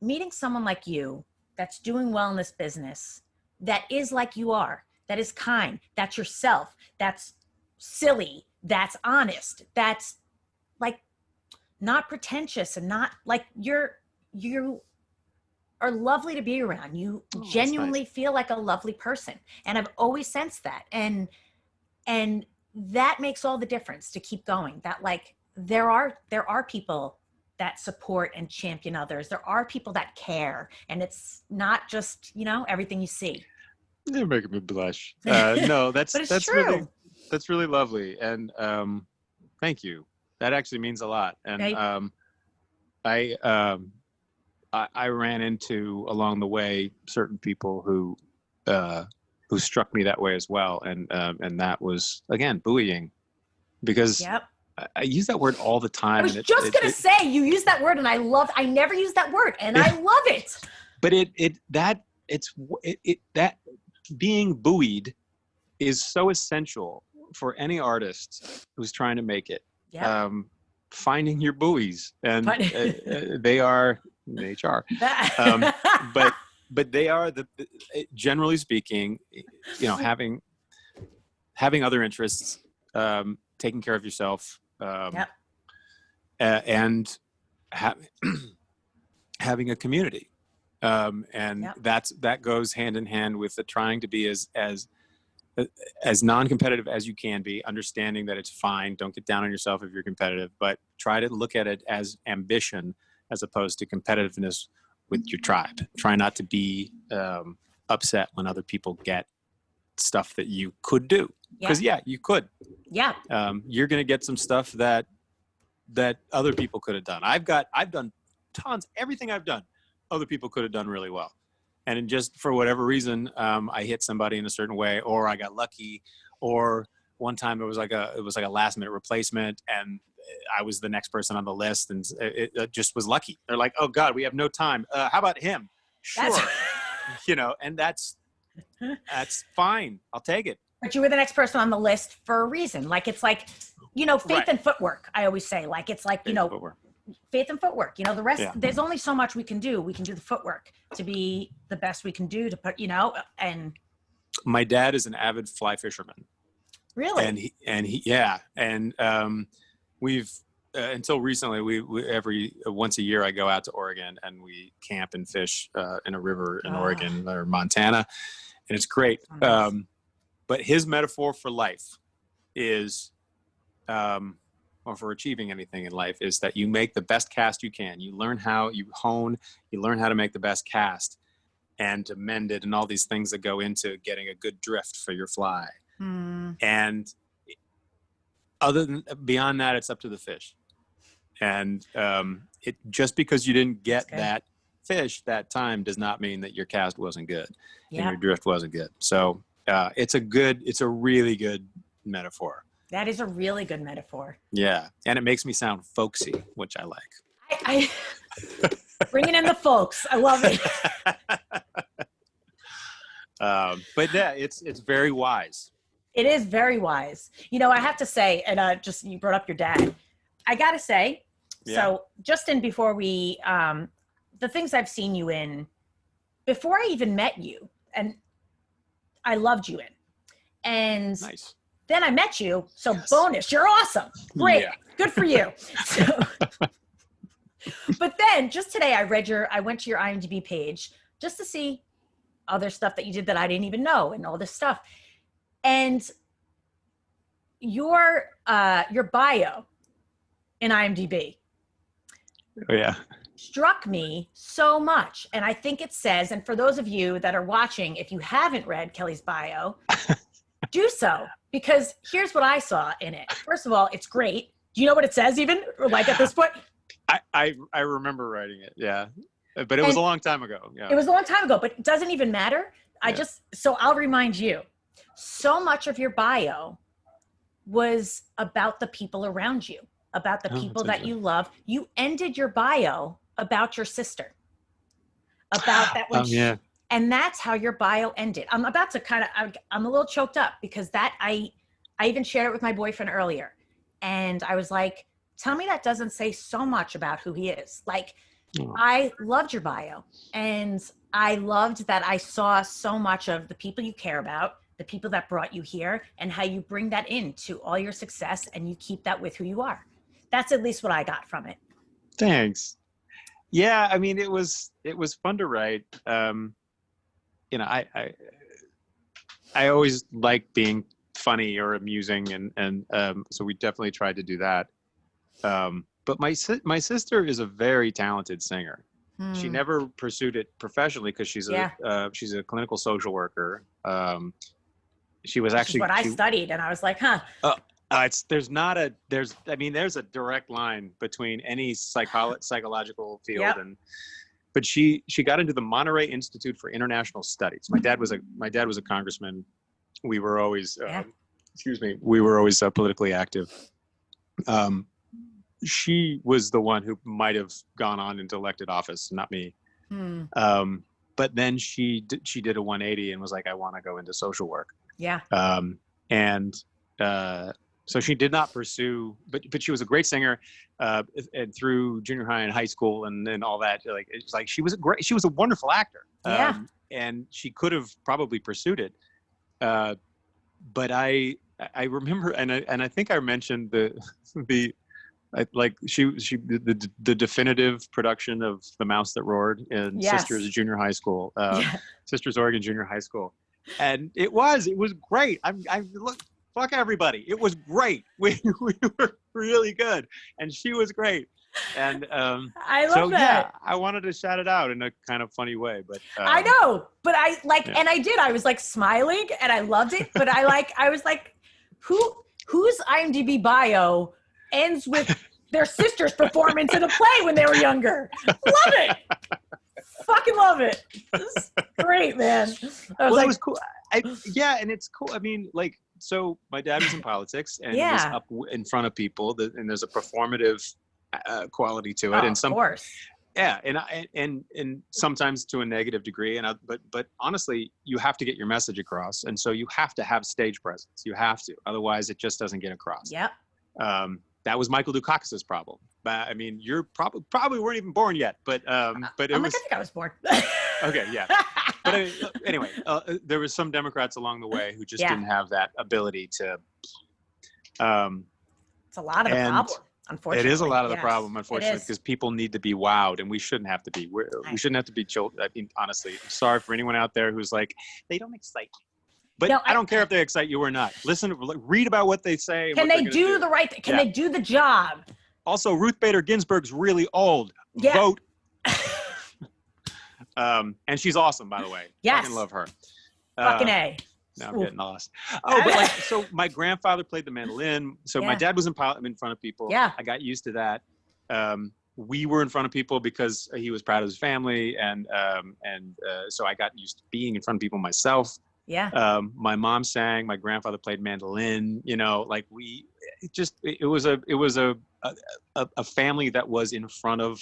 Speaker 2: meeting someone like you that's doing well in this business, that is like you are, that is kind, that's yourself, that's silly, that's honest, that's like not pretentious, and not like you are lovely to be around. You genuinely feel like a lovely person. And I've always sensed that. And that makes all the difference to keep going. That like, there are people that support and champion others. There are people that care, and it's not just, everything you see.
Speaker 3: You're making me blush. No, that's
Speaker 2: true.
Speaker 3: That's really lovely. And thank you. That actually means a lot. And I ran into along the way certain people who struck me that way as well. And that was, again, buoying, because I use that word all the time.
Speaker 2: I was just going to say, you use that word, and I never use that word, and I love it.
Speaker 3: But that being buoyed is so essential for any artist who's trying to make it.
Speaker 2: Yeah.
Speaker 3: Finding your buoys, and they are HR. But they are generally speaking, having other interests, taking care of yourself, and having a community, that goes hand in hand with the trying to be as non-competitive as you can be, understanding that it's fine. Don't get down on yourself if you're competitive, but try to look at it as ambition as opposed to competitiveness with your tribe. Try not to be upset when other people get stuff that you could do. Because you could. Yeah. You're going to get some stuff that other people could have done. I've done tons. Everything I've done, other people could have done really well. And just for whatever reason, I hit somebody in a certain way, or I got lucky, or one time it was like a last minute replacement, and I was the next person on the list, and it just was lucky. They're like, "Oh God, we have no time. How about him?" Sure, and that's fine. I'll take it.
Speaker 2: But you were the next person on the list for a reason. Like, it's like, faith and footwork. I always say, like, it's like, faith and footwork. The rest, there's only so much we can do. We can do the footwork to be the best we can do to put, and.
Speaker 3: My dad is an avid fly fisherman.
Speaker 2: Really?
Speaker 3: And we've, until recently, we once a year I go out to Oregon and we camp and fish in a river in Oregon or Montana, and it's great. Nice. But his metaphor for life is, or for achieving anything in life, is that you make the best cast you can. You learn how to make the best cast and to mend it, and all these things that go into getting a good drift for your fly. And beyond that, it's up to the fish. And it just because you didn't get that fish that time does not mean that your cast wasn't good and your drift wasn't good. So it's a really good metaphor.
Speaker 2: That is a really good metaphor.
Speaker 3: Yeah. And it makes me sound folksy, which I like.
Speaker 2: I bringing in the folks. I love it.
Speaker 3: But yeah, it's very wise.
Speaker 2: It is very wise. I have to say, and you brought up your dad. I got to say, so just before we, the things I've seen you in, before I even met you, and I loved you in. And
Speaker 3: nice.
Speaker 2: then I met you. So bonus, you're awesome. Great.
Speaker 3: Yeah.
Speaker 2: Good for you. So, but then just today I went to your IMDb page just to see other stuff that you did that I didn't even know and all this stuff. And your bio in IMDb.
Speaker 3: Oh, yeah.
Speaker 2: Struck me so much. And I think it says, and for those of you that are watching, if you haven't read Kelly's bio, do so, because here's what I saw in it. First of all, it's great. Do you know what it says even? Like at this point?
Speaker 3: I remember writing it. Yeah. But it was a long time ago. Yeah.
Speaker 2: It was a long time ago, but it doesn't even matter. So I'll remind you, so much of your bio was about the people around you, about the people that you love. You ended your bio about your sister, about that when and that's how your bio ended. I'm about to I'm a little choked up because I even shared it with my boyfriend earlier, and I was like, tell me that doesn't say so much about who he is. Like, I loved your bio, and I loved that I saw so much of the people you care about, the people that brought you here, and how you bring that into all your success and you keep that with who you are. That's at least what I got from it.
Speaker 3: Thanks. Yeah, I mean, it was fun to write. You know, I always like being funny or amusing, and so we definitely tried to do that. But my sister is a very talented singer. She never pursued it professionally because she's a clinical social worker. She was actually
Speaker 2: what I studied, and I was like, huh.
Speaker 3: There's a direct line between any psychological field but she got into the Monterey Institute for International Studies. My dad was a congressman. We were always politically active. She was the one who might have gone on into elected office, not me. But then she did a 180 and was like, I want to go into social work.
Speaker 2: Yeah.
Speaker 3: So she did not pursue, but she was a great singer, and through junior high and high school and all that. Like, it's like she was a wonderful actor. And she could have probably pursued it. But I remember, and I think I mentioned the definitive production of The Mouse That Roared in Sisters Junior High School, Sisters Oregon Junior High School, and it was great. Fuck everybody. It was great. We were really good, and she was great. And
Speaker 2: I love that.
Speaker 3: Yeah, I wanted to shout it out in a kind of funny way, but
Speaker 2: I know, but and I did. I was like smiling, and I loved it. But I was like, whose IMDb bio ends with their sister's performance in a play when they were younger? Love it. Fucking love it. This is great, man.
Speaker 3: It was cool. And it's cool. I mean, like, so my dad was in politics and was up in front of people, and there's a performative quality to it, and
Speaker 2: of course.
Speaker 3: Yeah, and sometimes to a negative degree, but honestly, you have to get your message across, and so you have to have stage presence. You have to, otherwise, it just doesn't get across.
Speaker 2: Yep.
Speaker 3: That was Michael Dukakis's problem. I mean, you're probably weren't even born yet, but it was.
Speaker 2: I think I was born.
Speaker 3: Okay, yeah. But anyway, there was some Democrats along the way who just didn't have that ability to.
Speaker 2: It's a lot of the problem, unfortunately.
Speaker 3: It is a lot of the problem, unfortunately, because people need to be wowed, and we shouldn't have to be. We shouldn't have to be chilled. I mean, honestly, I'm sorry for anyone out there who's like, they don't excite me. But I don't care if they excite you or not. Listen, read about what they say.
Speaker 2: Can they do the right thing? Can they do the job?
Speaker 3: Also, Ruth Bader Ginsburg's really old.
Speaker 2: Yeah.
Speaker 3: Vote. And she's awesome, by the way.
Speaker 2: Yes.
Speaker 3: I fucking love her.
Speaker 2: Fucking A.
Speaker 3: Now I'm getting lost. Oh, but so my grandfather played the mandolin. So my dad was in front of people.
Speaker 2: Yeah.
Speaker 3: I got used to that. We were in front of people because he was proud of his family, and so I got used to being in front of people myself.
Speaker 2: Yeah.
Speaker 3: My mom sang. My grandfather played mandolin. You know, like it was a family that was in front of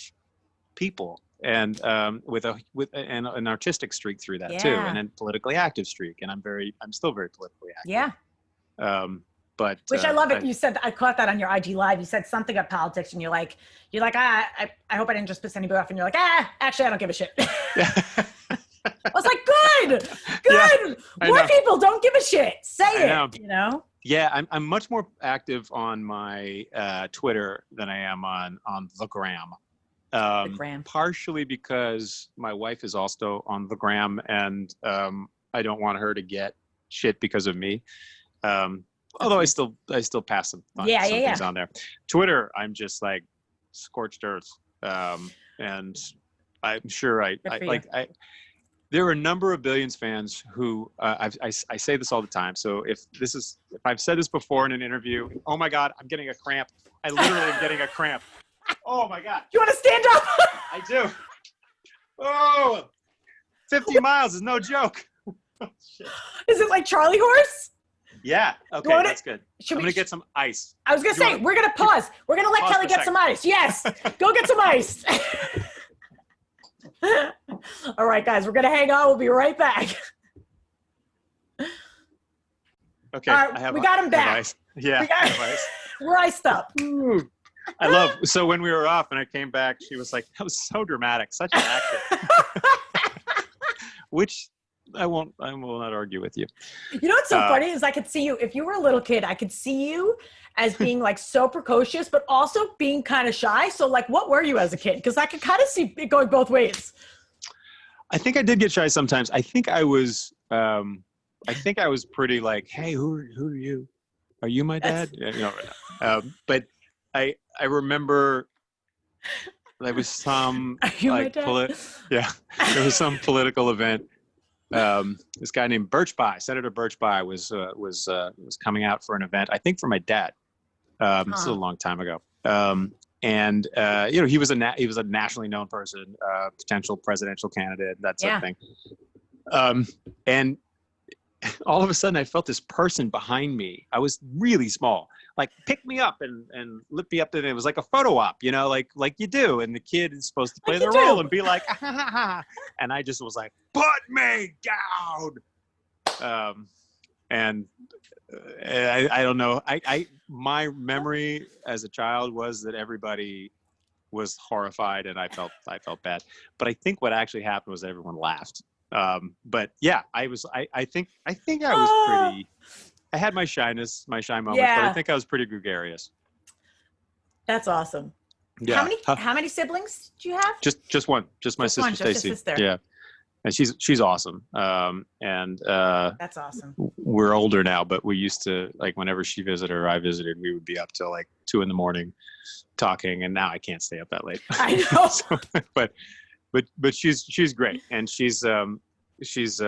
Speaker 3: people, and with an artistic streak through that too, and a politically active streak. And I'm still very politically active.
Speaker 2: Yeah.
Speaker 3: But
Speaker 2: which I love it. You said, I caught that on your IG live. You said something about politics, and you're like, I hope I didn't just piss anybody off. And you're like, actually, I don't give a shit. I was like, good.
Speaker 3: Yeah,
Speaker 2: More people don't give a shit. Say it, you know?
Speaker 3: Yeah, I'm much more active on my Twitter than I am on the gram.
Speaker 2: The gram.
Speaker 3: Partially because my wife is also on the gram, and I don't want her to get shit because of me. Although I still pass some things on there. Twitter, I'm just like scorched earth, and I'm sure there are a number of Billions fans who I say this all the time. So if I've said this before in an interview, oh my God, I'm getting a cramp. I literally am getting a cramp. Oh my God.
Speaker 2: You want to stand up?
Speaker 3: I do. Oh, 50 miles is no joke. Oh, shit.
Speaker 2: Is it like Charlie horse?
Speaker 3: Yeah. Okay, that's good. I'm going to get some ice.
Speaker 2: I was going to say, we're going to pause. We're going to let Kelly get some ice. Yes. Go get some ice. All right, guys, we're going to hang on. We'll be right back.
Speaker 3: Okay.
Speaker 2: All right, we got him back.
Speaker 3: Ice. Yeah.
Speaker 2: We're iced up.
Speaker 3: Ooh. So when we were off and I came back, she was like, that was so dramatic. Such an actor. Which I will not argue with you.
Speaker 2: You know what's so funny is I could see you, if you were a little kid, I could see you as being like so precocious, but also being kind of shy. So like, what were you as a kid? Because I could kind of see it going both ways.
Speaker 3: I think I did get shy sometimes. I think I was pretty like, hey, who are you? Are you my dad? But I remember there was some there was some political event. This guy named Senator Birchby was coming out for an event, I think for my dad. This is a long time ago. He was a nationally known person, potential presidential candidate, that sort of thing. And all of a sudden I felt this person behind me. I was really small, like pick me up and lift me up. And it was like a photo op, like you do. And the kid is supposed to play the role and be like, ah, ha, ha, ha. And I just was like, put me down. I don't know. My memory as a child was that everybody was horrified and I felt bad. But I think what actually happened was everyone laughed. But yeah, I think I was pretty, I had my shy moments, but I think I was pretty gregarious.
Speaker 2: That's awesome.
Speaker 3: Yeah.
Speaker 2: How many siblings do you have?
Speaker 3: Just one, just my sister Stacy. Yeah. And she's awesome. That's
Speaker 2: awesome.
Speaker 3: We're older now, but we used to, like, whenever she visited or I visited, we would be up till like 2 a.m. talking. And now I can't stay up that late.
Speaker 2: I know.
Speaker 3: But she's great, and she's just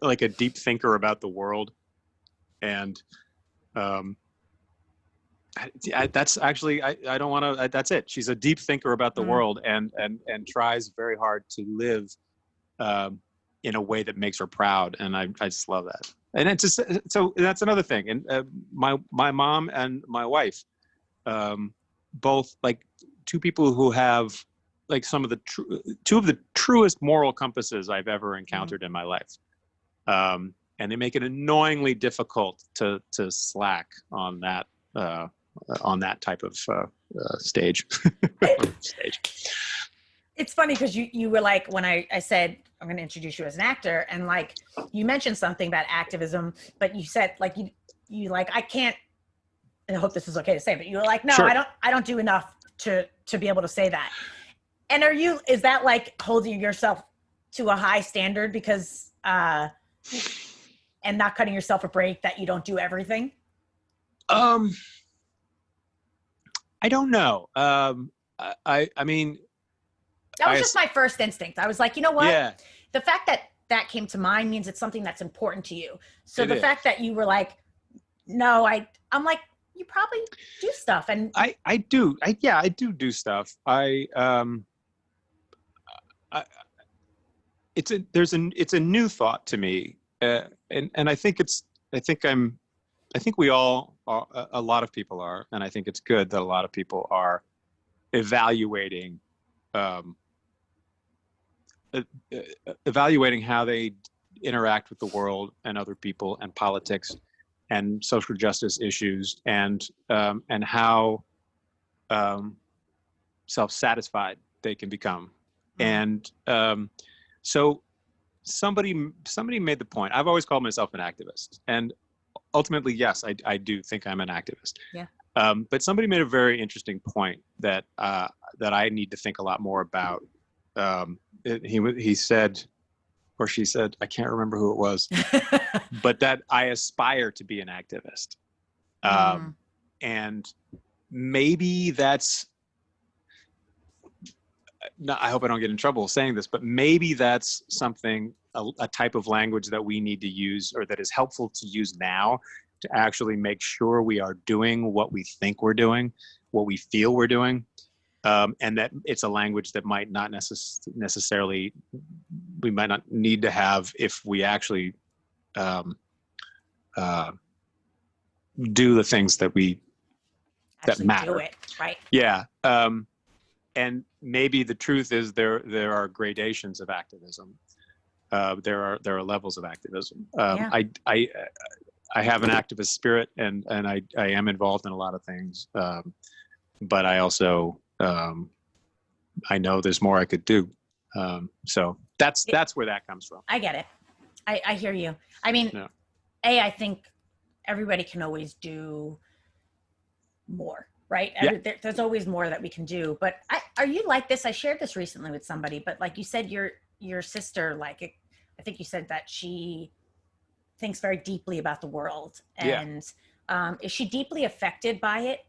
Speaker 3: like a deep thinker about the world, and that's actually I don't want to. That's it. She's a deep thinker about the world, and tries very hard to live in a way that makes her proud, and I just love that. And it's just, so that's another thing. And my mom and my wife, both like two people who have like two of the truest moral compasses I've ever encountered in my life. And they make it annoyingly difficult to slack on that type of stage.
Speaker 2: It's funny because you were like, when I said I'm going to introduce you as an actor, and like you mentioned something about activism, but you said like you like, I can't, and I hope this is okay to say, but you were like, no, sure. I don't do enough to be able to say that. And is that like holding yourself to a high standard because and not cutting yourself a break that you don't do everything?
Speaker 3: I don't know. I mean,
Speaker 2: that was just my first instinct. I was like, you know what?
Speaker 3: Yeah.
Speaker 2: The fact that came to mind means it's something that's important to you. So the fact that you were like, no, I'm like, you probably do stuff. And
Speaker 3: I do. I do stuff. It's a new thought to me. And I think we all are, a lot of people are, and I think it's good that a lot of people are evaluating how they interact with the world and other people and politics and social justice issues, and how self-satisfied they can become. And so somebody made the point. I've always called myself an activist, and ultimately, yes, I do think I'm an activist.
Speaker 2: Yeah.
Speaker 3: But somebody made a very interesting point that that I need to think a lot more about. He said, or she said, I can't remember who it was, but that I aspire to be an activist. And maybe that's, I hope I don't get in trouble saying this, but maybe that's something, a type of language that we need to use, or that is helpful to use now, to actually make sure we are doing what we think we're doing, what we feel we're doing. And that it's a language that might not necessarily, we might not need to have if we actually do the things that
Speaker 2: Actually
Speaker 3: matter.
Speaker 2: do it, right?
Speaker 3: Yeah. And maybe the truth is there are gradations of activism. There are levels of activism. I have an activist spirit, and I am involved in a lot of things. But I also, I know there's more I could do. So that's where that comes from.
Speaker 2: I get it. I hear you. I mean,
Speaker 3: Yeah.
Speaker 2: I think everybody can always do more, right?
Speaker 3: Yeah.
Speaker 2: There's always more that we can do. But are you like this? I shared this recently with somebody, but like you said, your sister, like, I think you said that she thinks very deeply about the world. And is she deeply affected by it?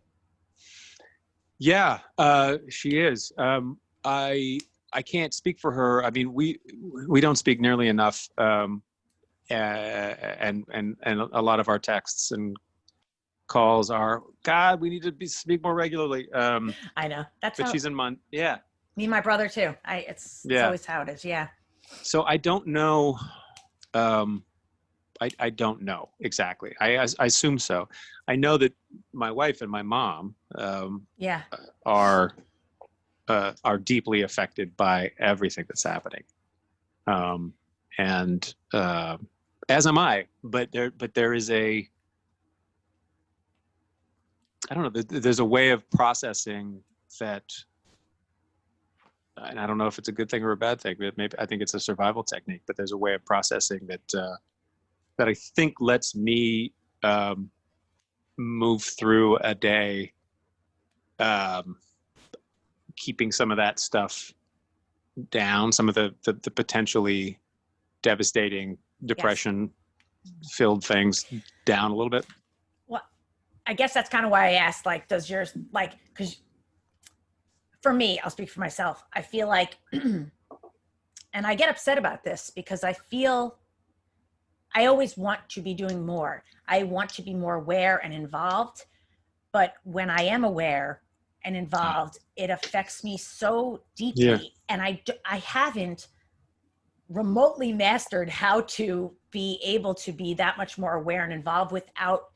Speaker 3: Yeah, she is. I can't speak for her. I mean, we don't speak nearly enough, and a lot of our texts and calls are, God, we need to speak more regularly.
Speaker 2: I know.
Speaker 3: But she's in yeah.
Speaker 2: Me and my brother too. It's always how it is. Yeah.
Speaker 3: So I don't know. I don't know exactly. I assume so. I know that my wife and my mom are deeply affected by everything that's happening, and as am I. But there is a, I don't know. There's a way of processing that, and I don't know if it's a good thing or a bad thing. But maybe I think it's a survival technique. But there's a way of processing that that I think lets me move through a day, keeping some of that stuff down, some of the potentially devastating depression-filled things down a little bit.
Speaker 2: Well, I guess that's kind of why I asked, like, does yours, like, because for me, I'll speak for myself, I feel like, and I get upset about this because I feel I always want to be doing more. I want to be more aware and involved. But when I am aware and involved, it affects me so deeply. Yeah. And I haven't remotely mastered how to be able to be that much more aware and involved without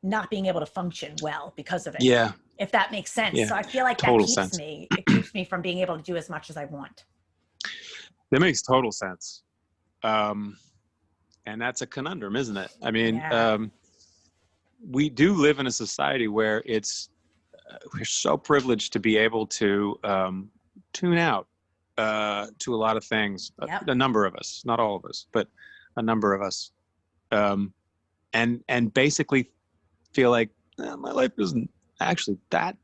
Speaker 2: not being able to function well because of it.
Speaker 3: Yeah.
Speaker 2: If that makes sense. Yeah. So I feel like that keeps me, it keeps me from being able to do as much as I want.
Speaker 3: That makes total sense. And that's a conundrum, isn't it? I mean, we do live in a society where we're so privileged to be able to tune out to a lot of things. Yep. A number of us, not all of us, but a number of us, and basically feel like my life isn't actually that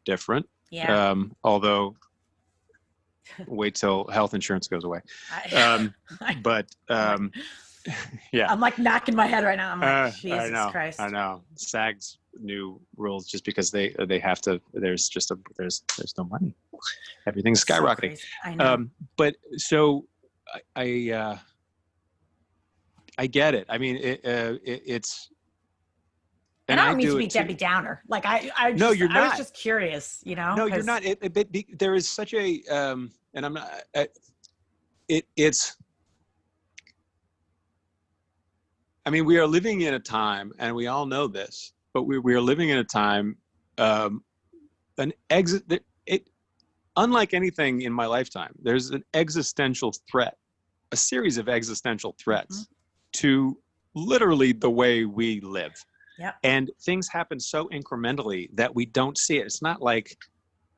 Speaker 3: different.
Speaker 2: Yeah.
Speaker 3: Although, wait till health insurance goes away. But. Yeah,
Speaker 2: I'm like knocking my head right now. I'm like, Jesus Christ.
Speaker 3: I know. SAG's new rules, just because they have to. There's no money. Everything's skyrocketing.
Speaker 2: So I know.
Speaker 3: But so I get it. I mean, it's.
Speaker 2: And I don't mean to be Debbie Downer. Like
Speaker 3: no, you're not.
Speaker 2: I was just curious, you know.
Speaker 3: No, you're not. There is such a and I'm not. It's. I mean, we are living in a time, and we all know this, but we are living in a time, unlike anything in my lifetime, there's an existential threat, a series of existential threats to literally the way we live.
Speaker 2: Yeah.
Speaker 3: And things happen so incrementally that we don't see it. It's not like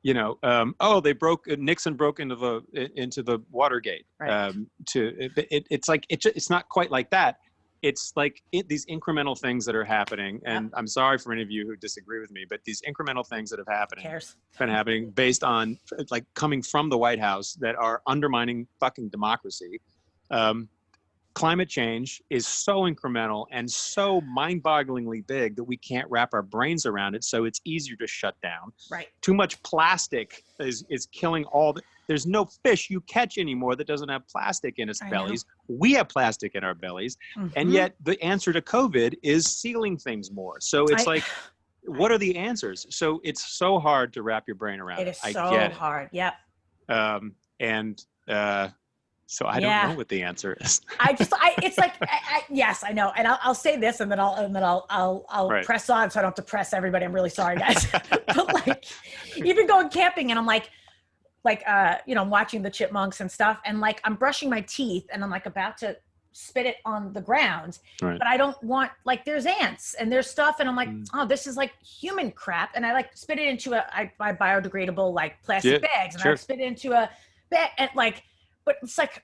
Speaker 3: Nixon broke into the Watergate.
Speaker 2: Right.
Speaker 3: It's not quite like that. It's like these incremental things that are happening. And I'm sorry for any of you who disagree with me, but these incremental things that have been happening based on like coming from the White House that are undermining fucking democracy. Climate change is so incremental and so mind-bogglingly big that we can't wrap our brains around it. So it's easier to shut down.
Speaker 2: Right.
Speaker 3: Too much plastic is killing there's no fish you catch anymore that doesn't have plastic in its bellies. We have plastic in our bellies. Mm-hmm. And yet the answer to COVID is sealing things more. So it's what are the answers? So it's so hard to wrap your brain around.
Speaker 2: It is so hard. Yep.
Speaker 3: So I don't know what the answer is.
Speaker 2: Yes, I know. And I'll say this and then I'll press on so I don't depress everybody. I'm really sorry, guys. But like, even going camping and I'm I'm watching the chipmunks and stuff. And like, I'm brushing my teeth and I'm like about to spit it on the ground, but I don't want, like, there's ants and there's stuff. And I'm like, oh, this is like human crap. And I like spit it into I buy biodegradable like plastic bags and I spit it into a bag and like, but it's like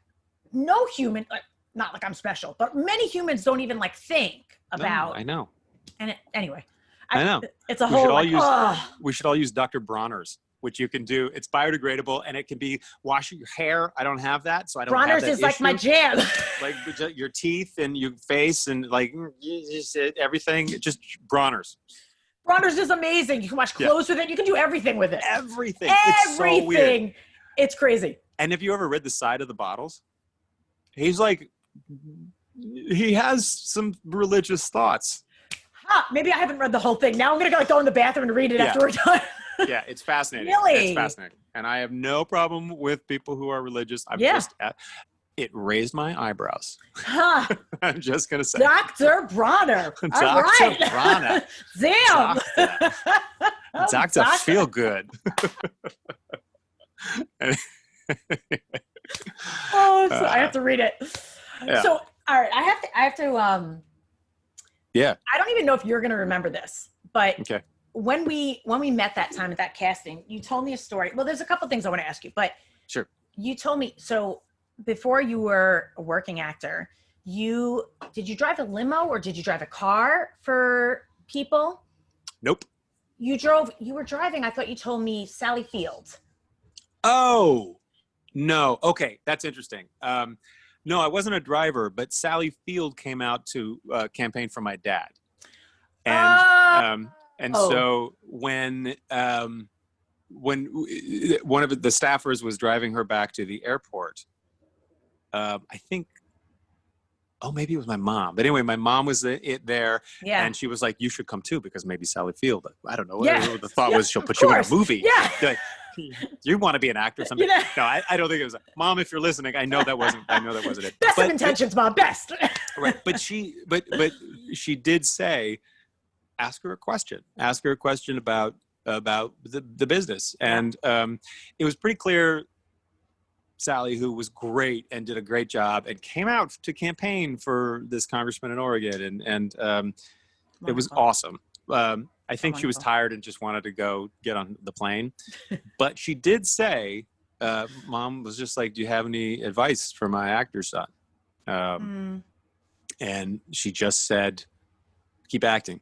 Speaker 2: no human, like, not like I'm special, but many humans don't even like think about.
Speaker 3: No, I know.
Speaker 2: And anyway,
Speaker 3: I know.
Speaker 2: It's a whole.
Speaker 3: We should all use Dr. Bronner's, which you can do. It's biodegradable and it can be washing your hair. I don't have that, so I don't.
Speaker 2: Bronner's is like my jam.
Speaker 3: Like your teeth and your face and like just everything. Just Bronner's.
Speaker 2: Bronner's is amazing. You can wash clothes with it. You can do everything with it.
Speaker 3: Everything. It's so weird.
Speaker 2: It's crazy.
Speaker 3: And have you ever read the side of the bottles? He's like, he has some religious thoughts.
Speaker 2: Maybe I haven't read the whole thing. Now I'm going to go in the bathroom and read it after we're done.
Speaker 3: Yeah, it's fascinating.
Speaker 2: Really?
Speaker 3: It's fascinating. And I have no problem with people who are religious. It raised my eyebrows. I'm just going to say.
Speaker 2: Dr. Bronner. All right.
Speaker 3: Bronner.
Speaker 2: Damn.
Speaker 3: Dr. Feel Good.
Speaker 2: I have to read it.
Speaker 3: Yeah.
Speaker 2: So, all right, I have to. I don't even know if you're going to remember this, but when we met that time at that casting, you told me a story. Well, there's a couple things I want to ask you, but
Speaker 3: sure.
Speaker 2: You told me, so before you were a working actor, did you drive a limo or did you drive a car for people?
Speaker 3: Nope.
Speaker 2: You were driving, I thought you told me Sally Field.
Speaker 3: Oh, no. Okay. That's interesting. No, I wasn't a driver, but Sally Field came out to campaign for my dad. And so when one of the staffers was driving her back to the airport, I think, maybe it was my mom. But anyway, my mom was there, and she was like, "You should come too, because maybe Sally Field." I don't know. What the thought was, she'll put you in a movie.
Speaker 2: Yeah.
Speaker 3: Like, you want to be an actor or something? No, I don't think it was. Mom, if you're listening, I know that wasn't it.
Speaker 2: Best of intentions, Mom. Best.
Speaker 3: Right, but she did say, ask her a question. Ask her a question about the business, and it was pretty clear. Sally, who was great and did a great job and came out to campaign for this congressman in Oregon. And it was awesome. I think she was tired and just wanted to go get on the plane. But she did say, Mom was just like, do you have any advice for my actor son? And she just said, keep acting.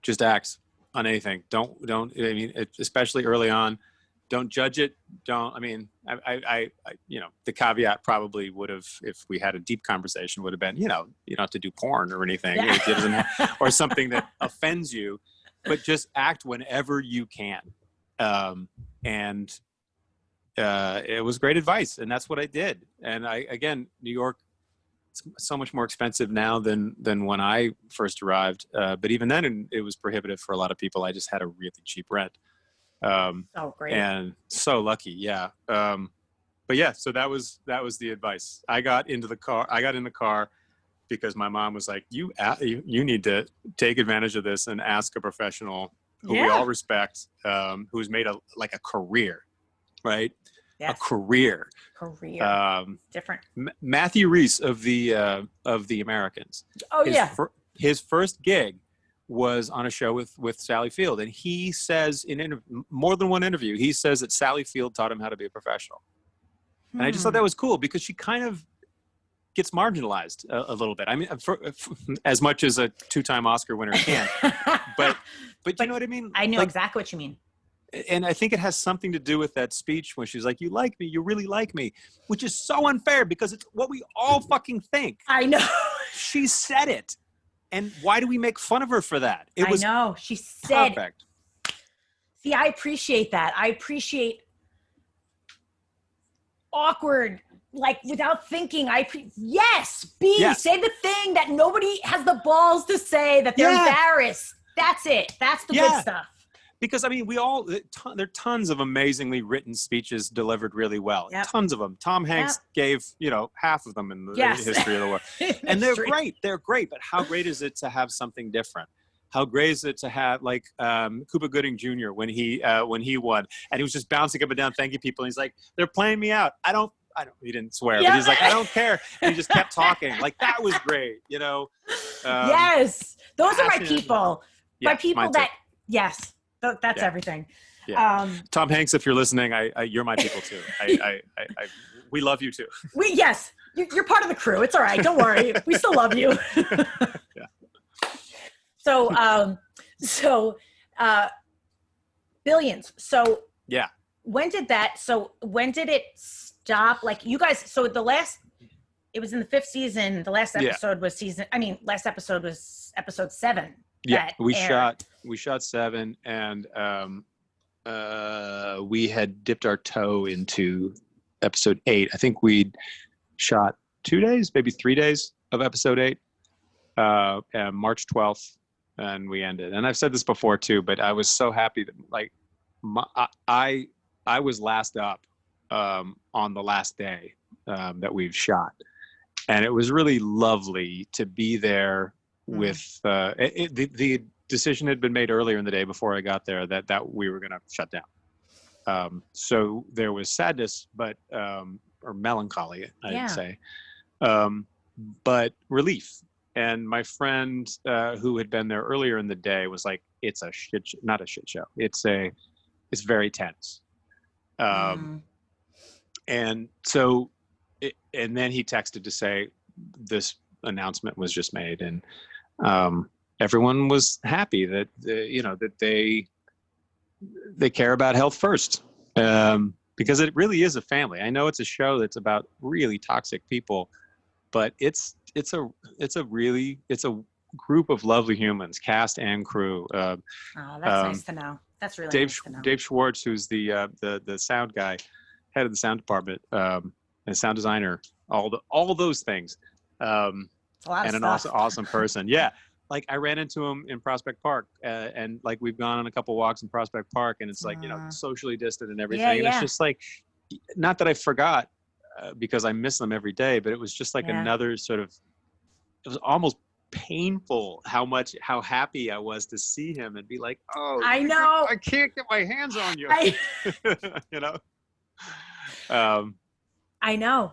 Speaker 3: Just act on anything. Don't, especially early on, don't judge it. I the caveat probably would have, if we had a deep conversation, would have been, you don't have to do porn or anything, or something that offends you, but just act whenever you can. It was great advice, and that's what I did. And New York, it's so much more expensive now than when I first arrived. But even then, it was prohibitive for a lot of people. I just had a really cheap rent.
Speaker 2: Great.
Speaker 3: And so lucky. Yeah. But yeah, so that was the advice. I got in the car because my mom was like, you need to take advantage of this and ask a professional who we all respect, who's made a career, right? Yes. A career.
Speaker 2: Different.
Speaker 3: Matthew Reese of the Americans.
Speaker 2: Oh,
Speaker 3: his first gig was on a show with Sally Field, and he says in more than one interview, he says that Sally Field taught him how to be a professional. And I just thought that was cool because she kind of gets marginalized a little bit. I mean, for as much as a 2-time Oscar winner can, but you know what I mean?
Speaker 2: I know exactly what you mean.
Speaker 3: And I think it has something to do with that speech when she's like, "You like me, you really like me," which is so unfair because it's what we all fucking think.
Speaker 2: I know.
Speaker 3: She said it. And why do we make fun of her for that? It was
Speaker 2: know. She said,
Speaker 3: perfect.
Speaker 2: See, I appreciate that. I appreciate awkward, like without thinking. Yes, say the thing that nobody has the balls to say, that they're embarrassed. That's it. That's the good stuff.
Speaker 3: Because, I mean, there are tons of amazingly written speeches delivered really well.
Speaker 2: Yep.
Speaker 3: Tons of them. Tom Hanks gave, half of them in the history of the world. And they're great. They're great. But how great is it to have something different? How great is it to have, like, Cuba Gooding Jr. when he won. And he was just bouncing up and down thanking people. And he's like, they're playing me out. He didn't swear. But he's like, I don't care. And he just kept talking. Like, that was great,
Speaker 2: yes. Those are my people. My people that, yes. That's everything.
Speaker 3: Yeah. Tom Hanks, if you're listening, you're my people too. We love you too.
Speaker 2: Yes, you're part of the crew. It's all right. Don't worry. We still love you. So Billions. So when did it stop? Like you guys, so it was in the 5th season. The last episode was episode 7.
Speaker 3: Yeah, we shot 7, and we had dipped our toe into episode 8. I think we'd shot 2 days, maybe 3 days of episode 8, March 12th, and we ended. And I've said this before too, but I was so happy that I was last up on the last day that we've shot, and it was really lovely to be there. With the decision had been made earlier in the day before I got there that we were going to shut down. So there was sadness, but or melancholy, I'd say, but relief. And my friend who had been there earlier in the day was like, "It's a shit show. Not a shit show. It's very tense." And so, and then he texted to say this announcement was just made, and everyone was happy that that they care about health first, because it really is a family. I know it's a show that's about really toxic people, but it's a group of lovely humans, cast and crew.
Speaker 2: That's nice to know. That's really nice to know. Dave
Speaker 3: Schwartz, who's the sound guy, head of the sound department, and sound designer, all those things. And an awesome person. Yeah. Like I ran into him in Prospect Park, and like we've gone on a couple walks in Prospect Park, and it's like, socially distant and everything. And it's just like, not that I forgot because I miss them every day, but it was just like another sort of, it was almost painful how happy I was to see him and be like, oh,
Speaker 2: I know.
Speaker 3: I can't get my hands on you.
Speaker 2: I know.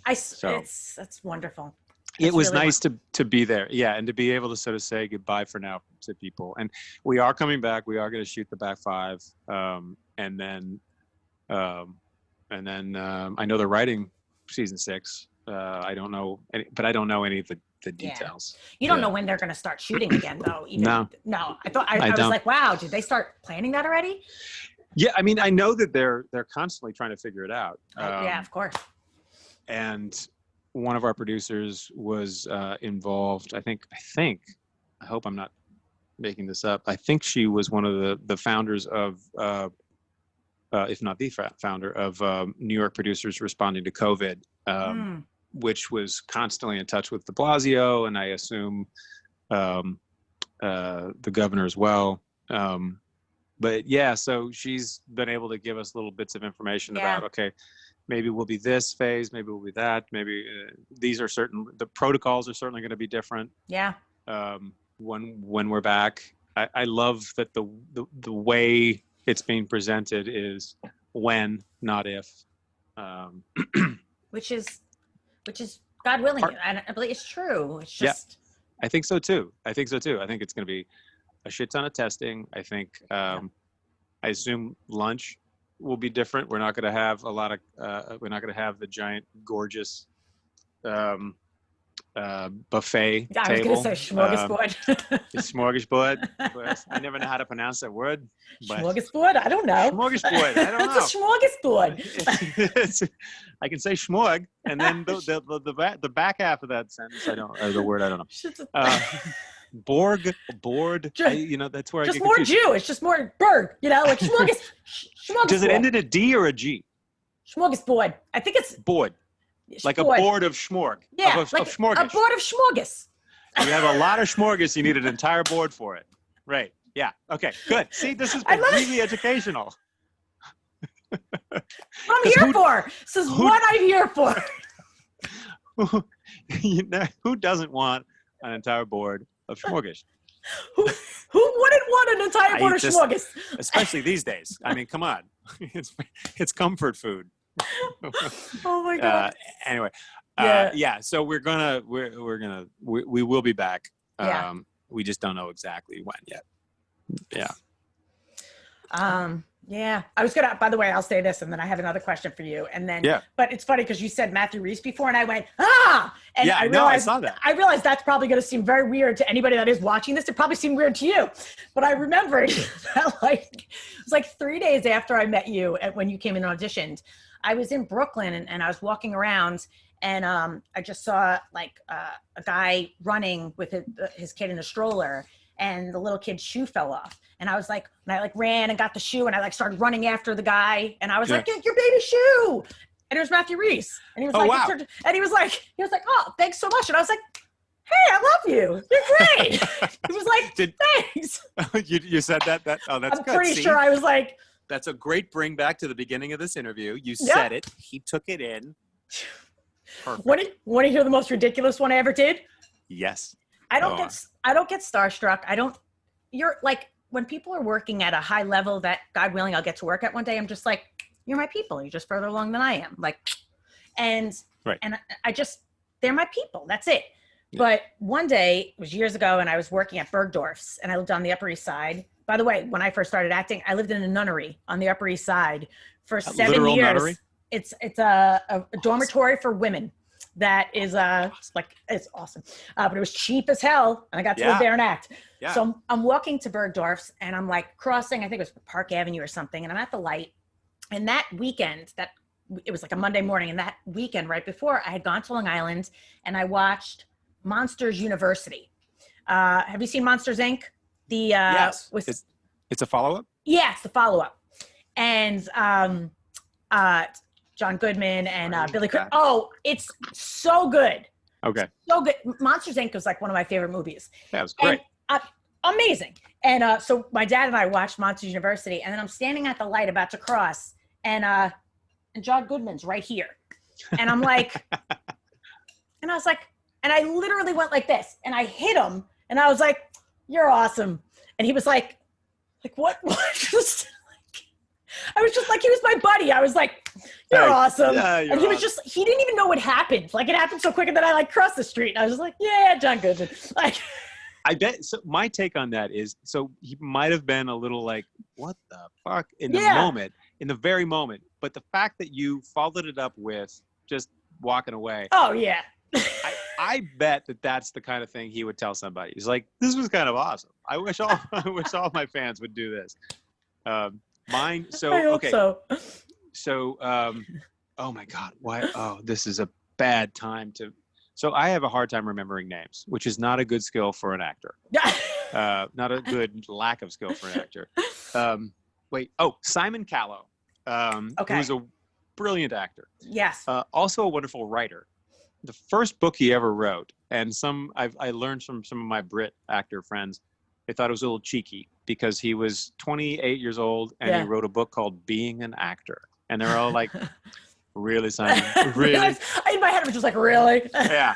Speaker 2: That's wonderful.
Speaker 3: It was really nice to be there, and to be able to sort of say goodbye for now to people. And we are coming back. We are going to shoot the back 5, and then I know they're writing season 6. I don't know, but I don't know any of the details.
Speaker 2: You don't know when they're going to start shooting again, though. No. I thought I was like, wow, did they start planning that already?
Speaker 3: Yeah, I mean, I know that they're constantly trying to figure it out.
Speaker 2: Yeah, of course.
Speaker 3: And one of our producers was involved. I hope I'm not making this up. I think she was one of the founders of, if not the founder of New York Producers Responding to COVID, which was constantly in touch with de Blasio, and I assume the governor as well. But yeah, so she's been able to give us little bits of information about, okay, maybe we'll be this phase, maybe we'll be that, maybe the protocols are certainly going to be different.
Speaker 2: Yeah.
Speaker 3: When we're back, I love that the way it's being presented is when, not if. Which is
Speaker 2: God willing. I believe it's true. It's just.
Speaker 3: I think so too. I think it's going to be a shit ton of testing. I think, I assume lunch will be different. We're not going to have we're not going to have the giant, gorgeous, buffet table.
Speaker 2: I was going to say smorgasbord.
Speaker 3: Smorgasbord. I never know how to pronounce that word. But
Speaker 2: smorgasbord? I don't know.
Speaker 3: Smorgasbord. I don't know.
Speaker 2: It's a smorgasbord.
Speaker 3: I can say schmorg, and then the back half of that sentence, I don't know. Board. That's where
Speaker 2: just
Speaker 3: I get
Speaker 2: more
Speaker 3: confused.
Speaker 2: Jewish, just more bird. Like smorgasbord.
Speaker 3: Does it end in a D or a G?
Speaker 2: Smorgasbord. I think it's
Speaker 3: board. Like a board of schmorg.
Speaker 2: Yeah,
Speaker 3: of
Speaker 2: like
Speaker 3: smorgas.
Speaker 2: a board of smorgas.
Speaker 3: You have a lot of smorgas. You need an entire board for it. Right. Yeah. Okay. Good. See, this has been really educational.
Speaker 2: I'm here for. This is what I'm here for.
Speaker 3: Who doesn't want an entire board of smorgas?
Speaker 2: Who wouldn't want an entire board of smorgas?
Speaker 3: Especially these days. I mean, come on. It's comfort food.
Speaker 2: Oh my God.
Speaker 3: Anyway, so we will be back. We just don't know exactly when yet.
Speaker 2: I was gonna, by the way, I'll say this and then I have another question for you. And then but it's funny because you said Matthew Rhys before and I went, and I saw that. I realized that's probably gonna seem very weird to anybody that is watching this. It probably seemed weird to you. But I remembered that it was like 3 days after I met you when you came in and auditioned. I was in Brooklyn and I was walking around and I just saw a guy running with his kid in a stroller and the little kid's shoe fell off. And I was like, and I ran and got the shoe and I started running after the guy. And I was like, your baby shoe. And it was Matthew Rhys. And he was
Speaker 3: wow.
Speaker 2: And he was like, oh, thanks so much. And I was like, hey, I love you. You're great. He was like, thanks.
Speaker 3: You said that? That's
Speaker 2: I'm
Speaker 3: good.
Speaker 2: pretty sure I was like,
Speaker 3: that's a great bring back to the beginning of this interview. You said it. He took it in. Perfect.
Speaker 2: Want to hear the most ridiculous one I ever did?
Speaker 3: Yes.
Speaker 2: I don't get starstruck. You're like, when people are working at a high level that God willing I'll get to work at one day, I'm just like, you're my people. You're just further along than I am. And they're my people. That's it. Yeah. But one day, it was years ago, and I was working at Bergdorf's and I lived on the Upper East Side. By the way, when I first started acting, I lived in a nunnery on the Upper East Side for 7 years. Nunnery? It's a dormitory for women that is it's awesome. But it was cheap as hell, and I got to live there and act. Yeah. So I'm walking to Bergdorf's, and I'm crossing, I think it was Park Avenue or something, and I'm at the light. And that weekend, it was like a Monday morning, and that weekend right before, I had gone to Long Island, and I watched Monsters University. Have you seen Monsters, Inc.?
Speaker 3: Yes. It's a follow-up?
Speaker 2: Yeah, it's the follow-up. And John Goodman and Billy Crystal. Oh, it's so good.
Speaker 3: Okay.
Speaker 2: So good. Monsters, Inc. was one of my favorite movies.
Speaker 3: That was great.
Speaker 2: And, amazing. And so my dad and I watched Monsters University, and then I'm standing at the light about to cross, and John Goodman's right here. And I'm like, and I was like, and I literally went like this, and I hit him, and I was like, you're awesome. And he was like what? I was just like, he was my buddy. I was like, you're awesome. Yeah, and he was he didn't even know what happened. It happened so quick, and then I crossed the street, and I was just like, yeah, John Goodman.
Speaker 3: I bet. So my take on that is, so he might have been a little what the fuck in the moment, in the very moment. But the fact that you followed it up with just walking away.
Speaker 2: Oh yeah.
Speaker 3: I bet that's the kind of thing he would tell somebody. He's like, this was kind of awesome. I wish all my fans would do this. Mine. So
Speaker 2: I hope so.
Speaker 3: So, oh my God, why? Oh, this is a bad time to. So I have a hard time remembering names, which is not a good skill for an actor. Not a good lack of skill for an actor. Simon Callow, who's a brilliant actor.
Speaker 2: Yes.
Speaker 3: Also a wonderful writer. The first book he ever wrote, and I learned from some of my Brit actor friends, they thought it was a little cheeky because he was 28 years old and he wrote a book called Being an Actor. And they're all like, really, Simon? Really?
Speaker 2: In my head, it was just like, really?
Speaker 3: Yeah.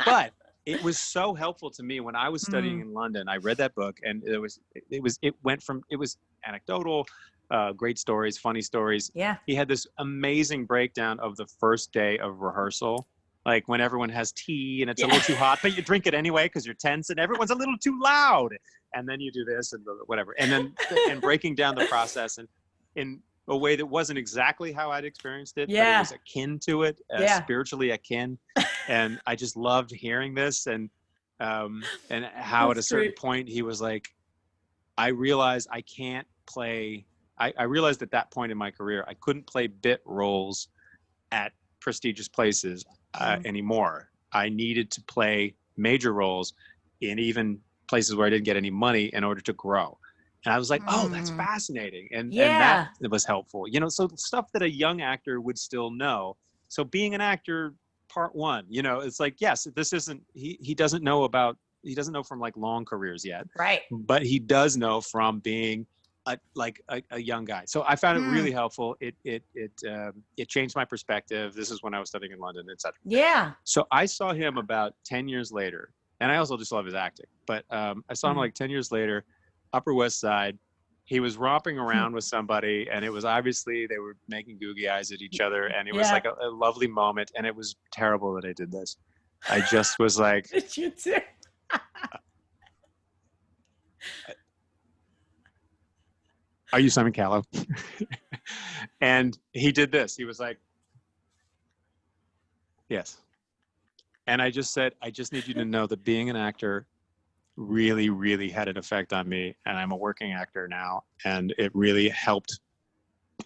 Speaker 3: But it was so helpful to me when I was studying in London. I read that book, and it was anecdotal, great stories, funny stories.
Speaker 2: Yeah.
Speaker 3: He had this amazing breakdown of the first day of rehearsal like when everyone has tea and it's a little too hot, but you drink it anyway because you're tense, and everyone's a little too loud, and then you do this and whatever, and then and breaking down the process and in a way that wasn't exactly how I'd experienced it, but it was akin to it, spiritually akin, and I just loved hearing this, and how at a certain point he was like, I realized I can't play. I realized at that point in my career I couldn't play bit roles at prestigious places anymore. I needed to play major roles in even places where I didn't get any money in order to grow. And I was like, oh, that's fascinating. And that was helpful. You know, so stuff that a young actor would still know. So being an actor, part one, you know, it's like, yes, this isn't, he doesn't know from like long careers yet.
Speaker 2: Right.
Speaker 3: But he does know from being a young guy. So I found it really helpful. It changed my perspective. This is when I was studying in London, etc.
Speaker 2: Yeah.
Speaker 3: So I saw him about 10 years later, and I also just love his acting. But I saw him like 10 years later, Upper West Side. He was romping around with somebody, and it was obviously they were making googie eyes at each other, and it was like a lovely moment. And it was terrible that I did this. I just was like,
Speaker 2: did you too?
Speaker 3: Are you Simon Callow? And he did this. He was like, yes. And I just said, I just need you to know that being an actor really, really had an effect on me. And I'm a working actor now. And it really helped.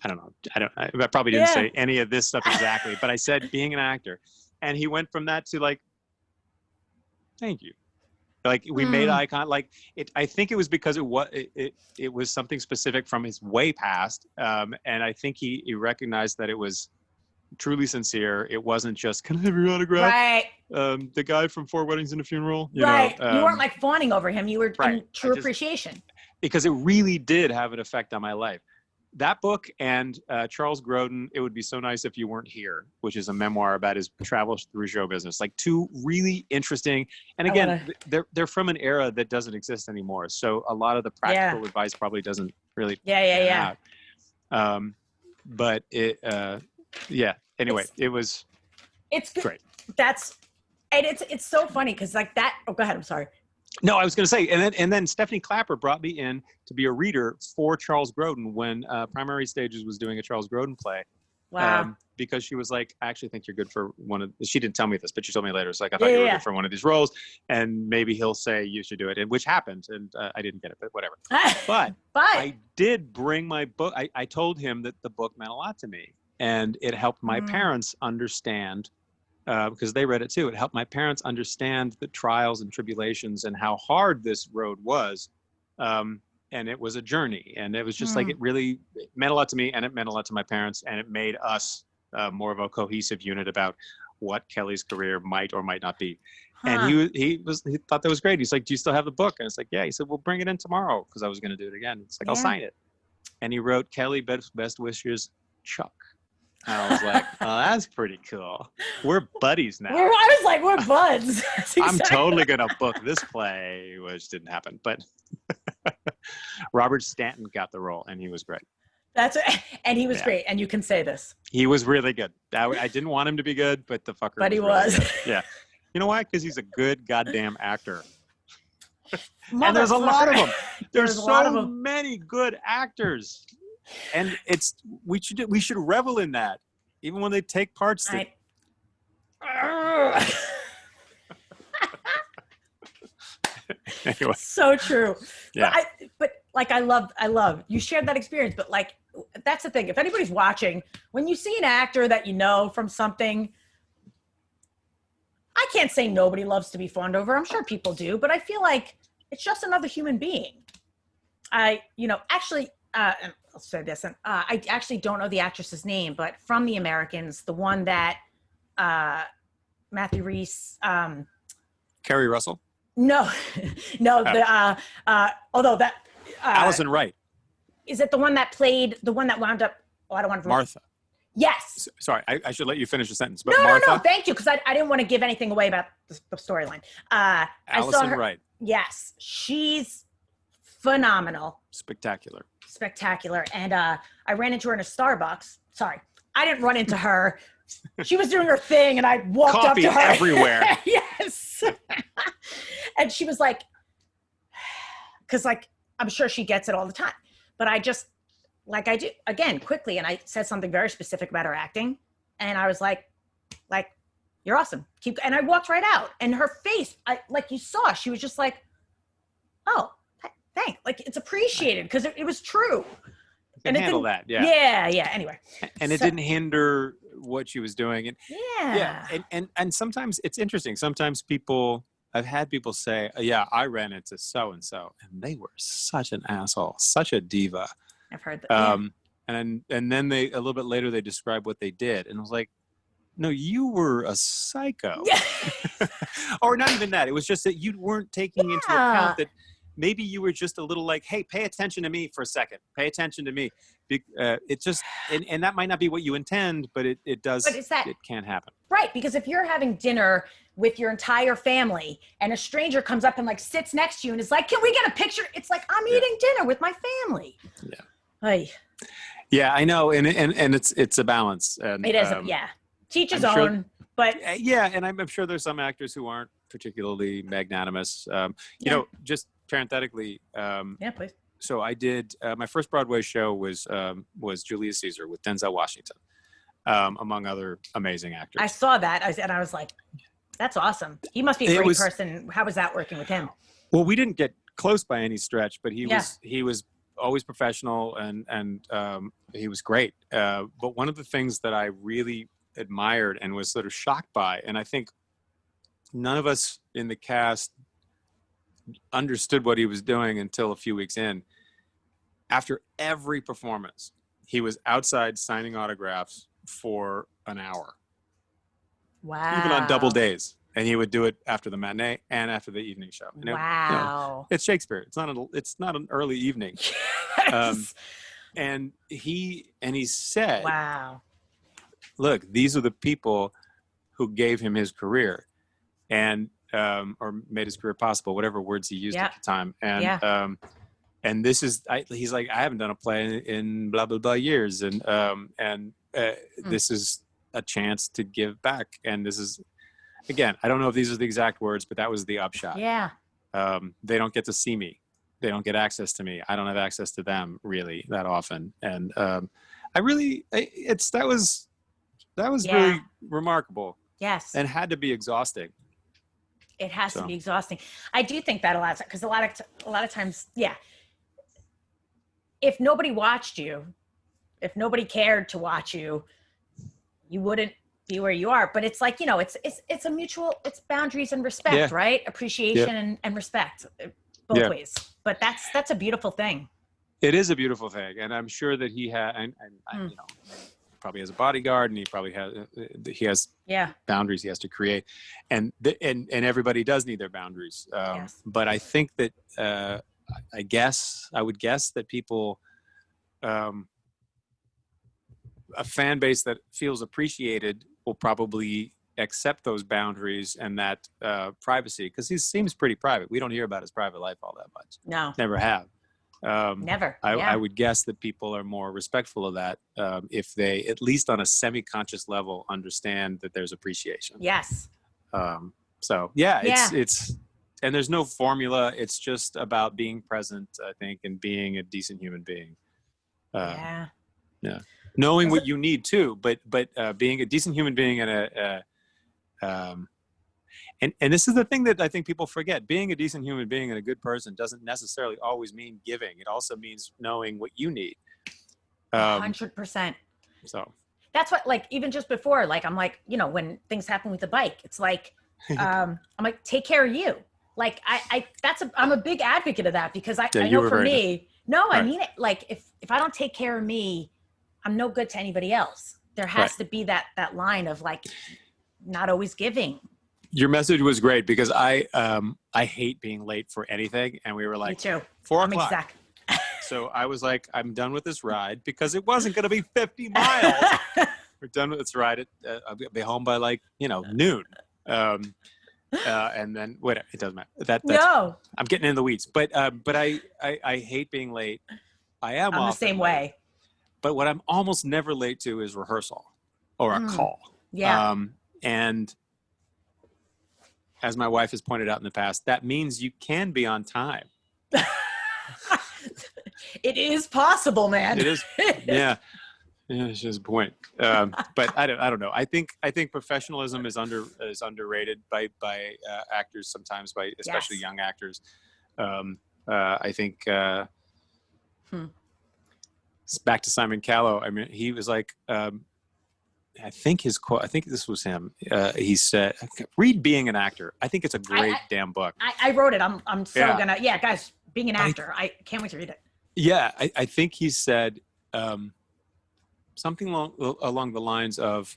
Speaker 3: I don't know. I probably didn't say any of this stuff exactly, but I said being an actor. And he went from that to like, thank you. Like we made eye contact. Like I think it was because it was something specific from his way past, and I think he recognized that it was truly sincere. It wasn't just, can I have your autograph?
Speaker 2: Right.
Speaker 3: The guy from Four Weddings and a Funeral. You
Speaker 2: right.
Speaker 3: know,
Speaker 2: you weren't like fawning over him. You were in true appreciation.
Speaker 3: Because it really did have an effect on my life. That book and Charles Grodin, It Would Be So Nice If You Weren't Here, which is a memoir about his travels through show business. Like two really interesting, and again, they're from an era that doesn't exist anymore. So a lot of the practical advice probably doesn't really pan out. But it, anyway, it's
Speaker 2: good.
Speaker 3: Great.
Speaker 2: It's so funny because like that. Oh, go ahead. I'm sorry.
Speaker 3: No, I was going to say, and then Stephanie Clapper brought me in to be a reader for Charles Grodin when Primary Stages was doing a Charles Grodin play.
Speaker 2: Wow.
Speaker 3: Because she was like, I actually think you're good for one of, she didn't tell me this, but she told me later. It's like, I thought you were good for one of these roles, and maybe he'll say you should do it, and which happened, and I didn't get it, but whatever. But I did bring my book. I told him that the book meant a lot to me, and it helped my parents understand, because they read it too. It helped my parents understand the trials and tribulations and how hard this road was. And it was a journey, and it was just like, it meant a lot to me, and it meant a lot to my parents, and it made us more of a cohesive unit about what Kelly's career might or might not be. And he thought that was great. He's like, do you still have the book? And it's like, yeah. He said, we'll bring it in tomorrow, because I was going to do it again. It's like, I'll sign it. And he wrote, Kelly, best wishes, Chuck. And I was like, oh, that's pretty cool. We're buddies now.
Speaker 2: I was like, we're buds.
Speaker 3: I'm totally going to book this play, which didn't happen. But Robert Stanton got the role, and he was great.
Speaker 2: And he was great. And you can say this.
Speaker 3: He was really good. I didn't want him to be good, but the fucker
Speaker 2: But he
Speaker 3: was.
Speaker 2: was.
Speaker 3: Really yeah. You know why? Because he's a good goddamn actor. And there's a lot of them. There's so many good actors. And we should revel in that, even when they take parts that. Anyway.
Speaker 2: So true.
Speaker 3: Yeah.
Speaker 2: But I love you shared that experience. But like, that's the thing. If anybody's watching, when you see an actor that you know from something, I can't say nobody loves to be fawned over. I'm sure people do, but I feel like it's just another human being. Actually. I'll say this, and I actually don't know the actress's name, but from The Americans, the one that Matthew Rhys,
Speaker 3: Kerry Russell.
Speaker 2: No, although that
Speaker 3: Allison Wright.
Speaker 2: Is it the one that played the one that wound up? Oh, I don't want to.
Speaker 3: Martha.
Speaker 2: Yes.
Speaker 3: Sorry, I should let you finish the sentence. But
Speaker 2: No, thank you, because I didn't want to give anything away about the storyline.
Speaker 3: Allison Wright.
Speaker 2: Yes, she's phenomenal.
Speaker 3: Spectacular.
Speaker 2: And I ran into her in a Starbucks. Sorry, I didn't run into her, She was doing her thing, and I walked
Speaker 3: Coffee
Speaker 2: up to her.
Speaker 3: Everywhere.
Speaker 2: Yes. And she was like, because like, I'm sure she gets it all the time, but I just, like I do, again, quickly, and I said something very specific about her acting, and I was like, you're awesome. And I walked right out, and her face, like you saw, she was just like, oh, thanks. Like, it's appreciated because it was true.
Speaker 3: And handle that, yeah.
Speaker 2: Yeah. Anyway,
Speaker 3: and it didn't hinder what she was doing, and
Speaker 2: yeah.
Speaker 3: And sometimes it's interesting. Sometimes I've had people say, "Yeah, I ran into so and so, and they were such an asshole, such a diva."
Speaker 2: I've heard that.
Speaker 3: And then a little bit later they describe what they did, and I was like, "No, you were a psycho," or not even that. It was just that you weren't taking into account that. Maybe you were just a little like, hey, pay attention to me for a second. Pay attention to me. It just, and that might not be what you intend, but it does, it can happen.
Speaker 2: Right, because if you're having dinner with your entire family and a stranger comes up and like sits next to you and is like, can we get a picture? It's like, I'm eating dinner with my family.
Speaker 3: Yeah.
Speaker 2: Ay.
Speaker 3: Yeah, I know. And it's a balance. And,
Speaker 2: it is, Teach his own, but.
Speaker 3: Yeah, and I'm sure there's some actors who aren't particularly magnanimous. You know, just parenthetically,
Speaker 2: please.
Speaker 3: So I did my first Broadway show was Julius Caesar with Denzel Washington, among other amazing actors.
Speaker 2: I saw that, and I was like, "That's awesome. He must be a great person." How was that working with him?
Speaker 3: Well, we didn't get close by any stretch, but he was always professional, and he was great. But one of the things that I really admired and was sort of shocked by, and I think none of us in the cast understood what he was doing until a few weeks in. After every performance, he was outside signing autographs for an hour.
Speaker 2: Wow.
Speaker 3: Even on double days. And he would do it after the matinee and after the evening show. And
Speaker 2: wow.
Speaker 3: It's Shakespeare. It's not an early evening.
Speaker 2: Yes.
Speaker 3: And he said,
Speaker 2: wow,
Speaker 3: look, these are the people who gave him his career. And or made his career possible, whatever words he used at the time. And this is, he's like, I haven't done a play in blah, blah, blah years. And this is a chance to give back. And this is, again, I don't know if these are the exact words, but that was the upshot.
Speaker 2: Yeah.
Speaker 3: They don't get to see me. They don't get access to me. I don't have access to them really that often. And that was really remarkable.
Speaker 2: Yes.
Speaker 3: And had to be exhausting.
Speaker 2: It has to be exhausting. I do think that a lot, because a lot of times, if nobody watched you, if nobody cared to watch you, you wouldn't be where you are. But it's like, it's a mutual, it's boundaries and respect, right? Appreciation and respect both ways. But that's a beautiful thing.
Speaker 3: It is a beautiful thing. And I'm sure that he had, probably has a bodyguard, and he probably has boundaries he has to create, and everybody does need their boundaries. But I think that I would guess that people, a fan base that feels appreciated will probably accept those boundaries and that privacy, because he seems pretty private. We don't hear about his private life all that much.
Speaker 2: No,
Speaker 3: never have.
Speaker 2: Never.
Speaker 3: I would guess that people are more respectful of that if they, at least on a semi-conscious level, understand that there's appreciation.
Speaker 2: Yes.
Speaker 3: It's and there's no formula. It's just about being present, I think, and being a decent human being. Knowing what you need too, but being a decent human being and And this is the thing that I think people forget. Being a decent human being and a good person doesn't necessarily always mean giving. It also means knowing what you need.
Speaker 2: 100%.
Speaker 3: So
Speaker 2: that's what, like, even just before, like, I'm like, when things happen with the bike, it's like, I'm like, take care of you. Like, I'm a big advocate of that, because I know for me, I mean it. Like, if I don't take care of me, I'm no good to anybody else. There has to be that line of, like, not always giving.
Speaker 3: Your message was great, because I hate being late for anything, and we were like,
Speaker 2: me too.
Speaker 3: 4 o'clock. So I was like, I'm done with this ride, because it wasn't going to be 50 miles. We're done with this ride. I'll be home by noon. And then whatever, it doesn't matter.
Speaker 2: No,
Speaker 3: I'm getting in the weeds, but I hate being late. I'm
Speaker 2: the same way.
Speaker 3: But what I'm almost never late to is rehearsal or a call.
Speaker 2: Yeah.
Speaker 3: And as my wife has pointed out in the past, that means you can be on time.
Speaker 2: It is possible, man.
Speaker 3: It is. Yeah. Yeah, that's just a point. But I don't know. I think professionalism is underrated by actors sometimes, by especially young actors. I think it's back to Simon Callow. I mean, he was like, I think his quote, I think this was him. He said, read Being an Actor. I think it's a great damn book.
Speaker 2: I wrote it. I'm so gonna, guys, Being an Actor. I can't wait to read it.
Speaker 3: Yeah. I think he said something along the lines of,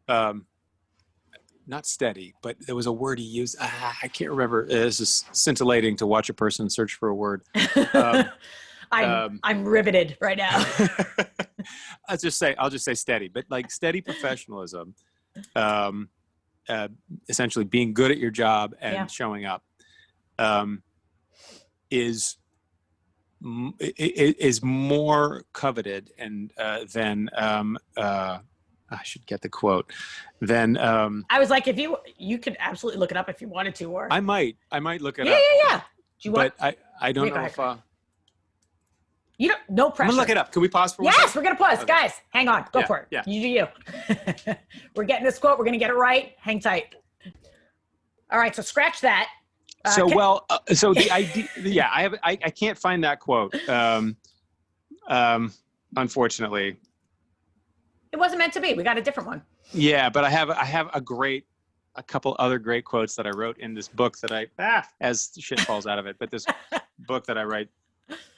Speaker 3: not steady, but there was a word he used. I can't remember. It's just scintillating to watch a person search for a word.
Speaker 2: I'm riveted right now.
Speaker 3: I'll just say steady, but like steady professionalism, essentially being good at your job and showing up, is more coveted and than I should get the quote. Then
Speaker 2: I was like, if you could absolutely look it up if you wanted to, or
Speaker 3: I might look it up.
Speaker 2: Yeah. Do you want?
Speaker 3: But I don't know if.
Speaker 2: You don't. No pressure.
Speaker 3: I'm gonna look it up. Can we pause for one
Speaker 2: Yes,
Speaker 3: second?
Speaker 2: we're gonna pause, guys. Hang on. Go for it.
Speaker 3: Yeah.
Speaker 2: You do you. We're getting this quote. We're gonna get it right. Hang tight. All right. So scratch that.
Speaker 3: So the idea. I can't find that quote. Unfortunately.
Speaker 2: It wasn't meant to be. We got a different one.
Speaker 3: Yeah, but I have a couple other great quotes that I wrote in this book that as shit falls out of it, but this book that I write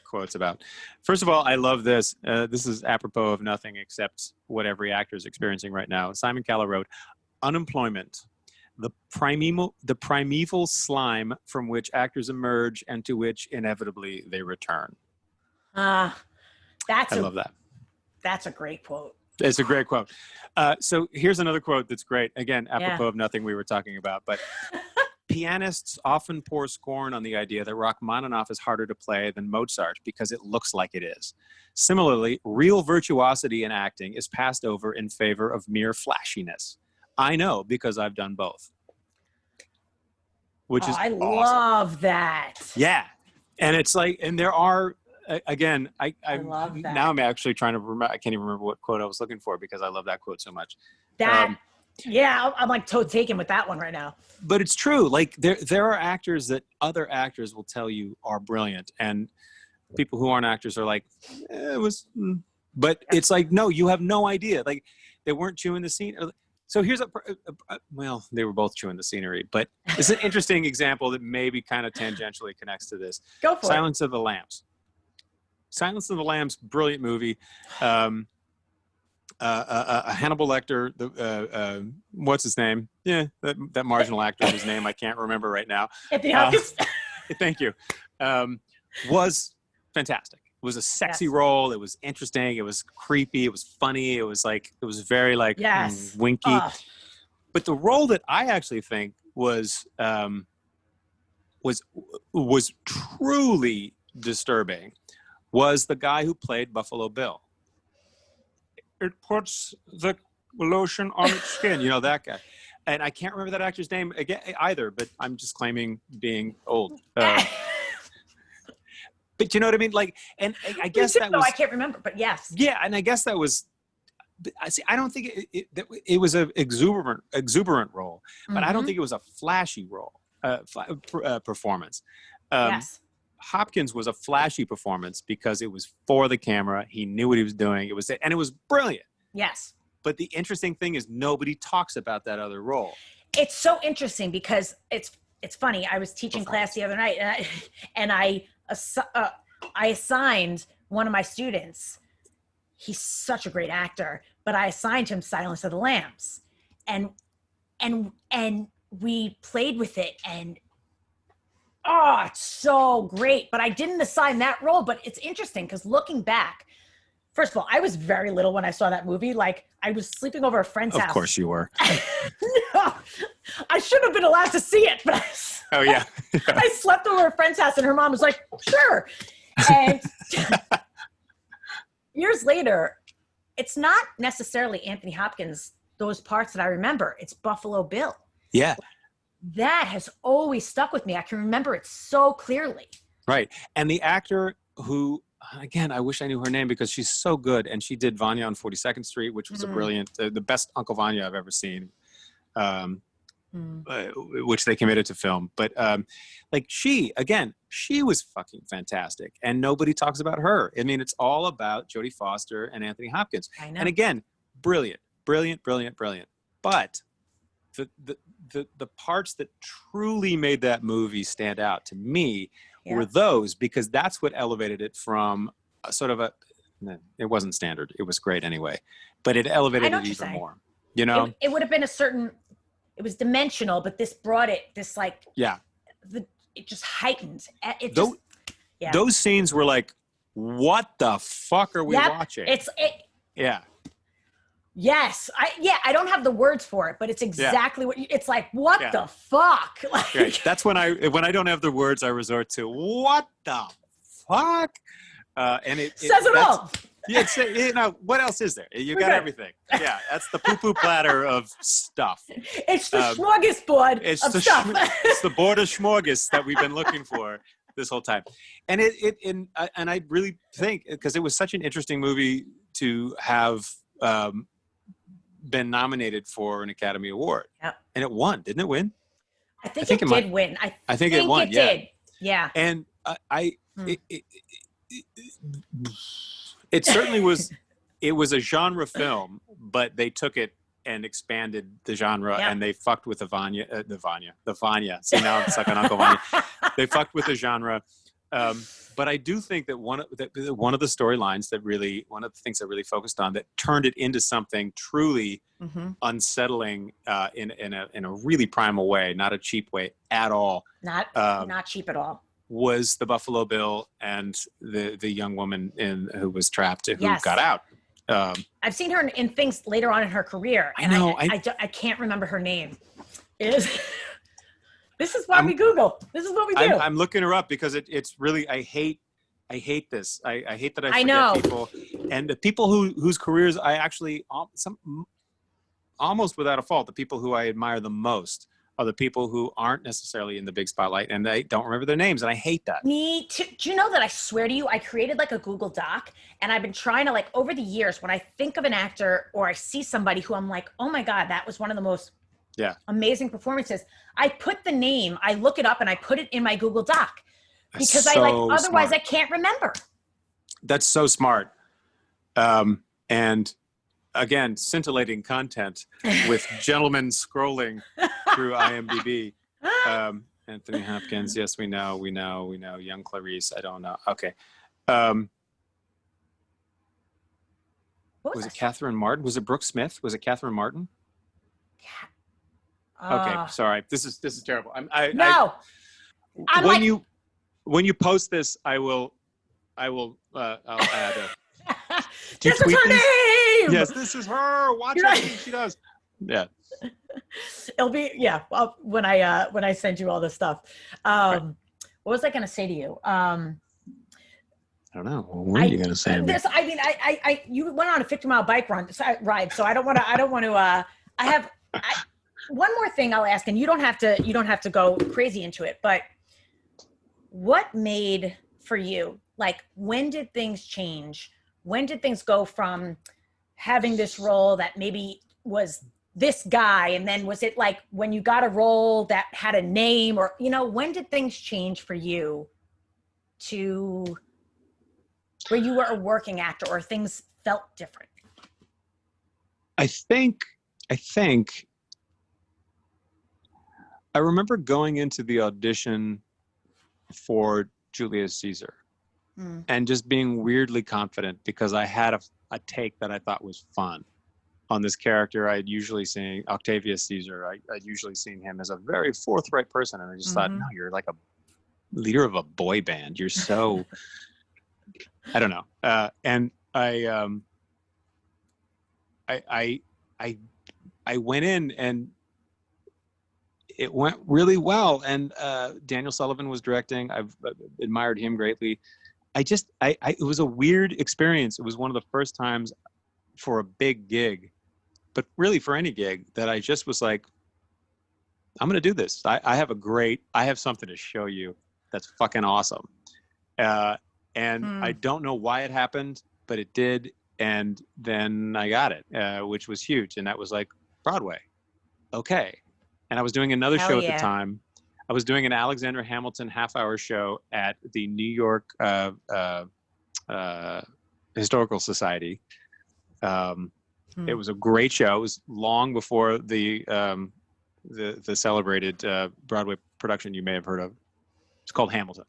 Speaker 3: quotes about. First of all, I love this. This is apropos of nothing except what every actor is experiencing right now. Simon Callow wrote, "Unemployment, the primeval slime from which actors emerge and to which inevitably they return."
Speaker 2: I love
Speaker 3: that.
Speaker 2: That's a great quote.
Speaker 3: It's a great quote. So here's another quote that's great. Again, apropos of nothing we were talking about, but pianists often pour scorn on the idea that Rachmaninoff is harder to play than Mozart because it looks like it is. Similarly, real virtuosity in acting is passed over in favor of mere flashiness. I know because I've done both. Which is
Speaker 2: I
Speaker 3: awesome.
Speaker 2: love that.
Speaker 3: Yeah. And it's like, and there are, again, I
Speaker 2: love that.
Speaker 3: Now I'm actually trying to remember. I can't even remember what quote I was looking for because I love that quote so much.
Speaker 2: I'm like taken with that one right now.
Speaker 3: But it's true. Like there are actors that other actors will tell you are brilliant, and people who aren't actors are like, it was. But it's like, no, you have no idea. Like they weren't chewing the scene. So here's well, they were both chewing the scenery, but it's an interesting example that maybe kind of tangentially connects to this.
Speaker 2: Go for it.
Speaker 3: Silence of the Lambs. Silence of the Lambs, brilliant movie. Hannibal Lecter, what's his name? Yeah, that marginal actor whose name I can't remember right now.
Speaker 2: Anthony Hopkins.
Speaker 3: Thank you. Was fantastic. It was a sexy role. It was interesting. It was creepy. It was funny. It was very winky. But the role that I actually think was truly disturbing was the guy who played Buffalo Bill. It puts the lotion on its skin. You know, that guy. And I can't remember that actor's name again either, but I'm just claiming being old. But you know what I mean? Like, and I guess that was...
Speaker 2: I can't remember, but yes.
Speaker 3: Yeah, and I guess that was... I don't think it was an exuberant role, but I don't think it was a flashy role, performance.
Speaker 2: Yes.
Speaker 3: Hopkins was a flashy performance because it was for the camera. He knew what he was doing. It was brilliant.
Speaker 2: Yes.
Speaker 3: But the interesting thing is nobody talks about that other role.
Speaker 2: It's so interesting because it's funny. I was teaching class the other night, and I assigned one of my students. He's such a great actor, but I assigned him Silence of the Lambs, and we played with it, and it's so great. But I didn't assign that role. But it's interesting because looking back, first of all, I was very little when I saw that movie. Like, I was sleeping over a friend's house.
Speaker 3: Of course you were.
Speaker 2: No, I shouldn't have been allowed to see it. But
Speaker 3: oh, yeah.
Speaker 2: I slept over a friend's house, and her mom was like, sure. And years later, it's not necessarily Anthony Hopkins' those parts that I remember. It's Buffalo Bill.
Speaker 3: Yeah.
Speaker 2: That has always stuck with me. I can remember it so clearly.
Speaker 3: Right. And the actor who, again, I wish I knew her name because she's so good. And she did Vanya on 42nd Street, which was a brilliant, the best Uncle Vanya I've ever seen, which they committed to film. But like she was fucking fantastic. And nobody talks about her. I mean, it's all about Jodie Foster and Anthony Hopkins.
Speaker 2: I know.
Speaker 3: And again, brilliant. But the parts that truly made that movie stand out to me were those, because that's what elevated it from a sort of a, it wasn't standard, it was great anyway, but it elevated it even more, you know.
Speaker 2: It would have been a certain, it was dimensional, but this brought it, this like, it just heightened it.
Speaker 3: Those scenes were like, what the fuck are we watching?
Speaker 2: Yes, I don't have the words for it, but it's exactly what it's like. What the fuck? Like,
Speaker 3: right. That's when I don't have the words, I resort to what the fuck, and it
Speaker 2: says it all.
Speaker 3: Yeah, you know, what else is there? You got everything. Yeah, that's the poo-poo platter of stuff.
Speaker 2: It's the smorgasbord of stuff.
Speaker 3: It's the board of smorgas that we've been looking for this whole time, and and I really think, because it was such an interesting movie to have been nominated for an Academy Award, and it won. Didn't it win?
Speaker 2: I think it did win. I think it won.
Speaker 3: It
Speaker 2: did. Yeah.
Speaker 3: And it certainly was. It was a genre film, but they took it and expanded the genre, and they fucked with the Vanya. See, now I'm stuck on Uncle Vanya. They fucked with the genre. But I do think that one of the storylines that really, one of the things that really focused on, that turned it into something truly unsettling in a really primal way, not a cheap way at all.
Speaker 2: Not cheap at all.
Speaker 3: Was the Buffalo Bill and the young woman who was trapped, who got out.
Speaker 2: I've seen her in things later on in her career.
Speaker 3: I know.
Speaker 2: I can't remember her name. This is why we Google. This is what we do.
Speaker 3: I'm looking her up because it's really, I hate this. I hate that I forget people. And the people whose careers I actually, almost without a fault, the people who I admire the most are the people who aren't necessarily in the big spotlight, and I don't remember their names, and I hate that.
Speaker 2: Me too. Do you know that I swear to you, I created like a Google Doc, and I've been trying to, like, over the years, when I think of an actor or I see somebody who I'm like, oh my God, that was one of the most amazing performances, I put the name, I look it up, and I put it in my Google Doc, because otherwise smart. I can't remember.
Speaker 3: That's so smart. And again, scintillating content with gentlemen scrolling through IMDb. Anthony Hopkins, yes, we know. Young Clarice, I don't know. Okay. Was it Catherine Martin? Was it Brooke Smith? Was it Catherine Martin? Okay, sorry. This is terrible. When you post this, I'll add it.
Speaker 2: This is her name.
Speaker 3: Yes, this is her. Watch everything she does. Yeah.
Speaker 2: It'll be well, when I send you all this stuff. What was I going to say to you? I
Speaker 3: don't know. What are you going to say to me?
Speaker 2: I mean, you went on a 50-mile bike ride, so I don't want to. I have one more thing I'll ask, and you don't have to go crazy into it, but what made for you, like, when did things change? When did things go from having this role that maybe was this guy, and then was it like when you got a role that had a name, or, when did things change for you to where you were a working actor, or things felt different?
Speaker 3: I think I remember going into the audition for Julius Caesar and just being weirdly confident, because I had a take that I thought was fun on this character. I'd usually seen Octavius Caesar. I'd usually seen him as a very forthright person, and I just thought, no, you're like a leader of a boy band. You're so I don't know. And I went in, and it went really well. And Daniel Sullivan was directing. I've admired him greatly. It was a weird experience. It was one of the first times for a big gig but really for any gig that I just was like, I'm going to do this. I have something to show you that's fucking awesome. And I don't know why it happened, but it did. And then I got it, which was huge. And that was like Broadway. Okay. And I was doing another show at the time. I was doing an Alexander Hamilton half-hour show at the New York Historical Society. It was a great show. It was long before the celebrated Broadway production you may have heard of. It's called Hamilton.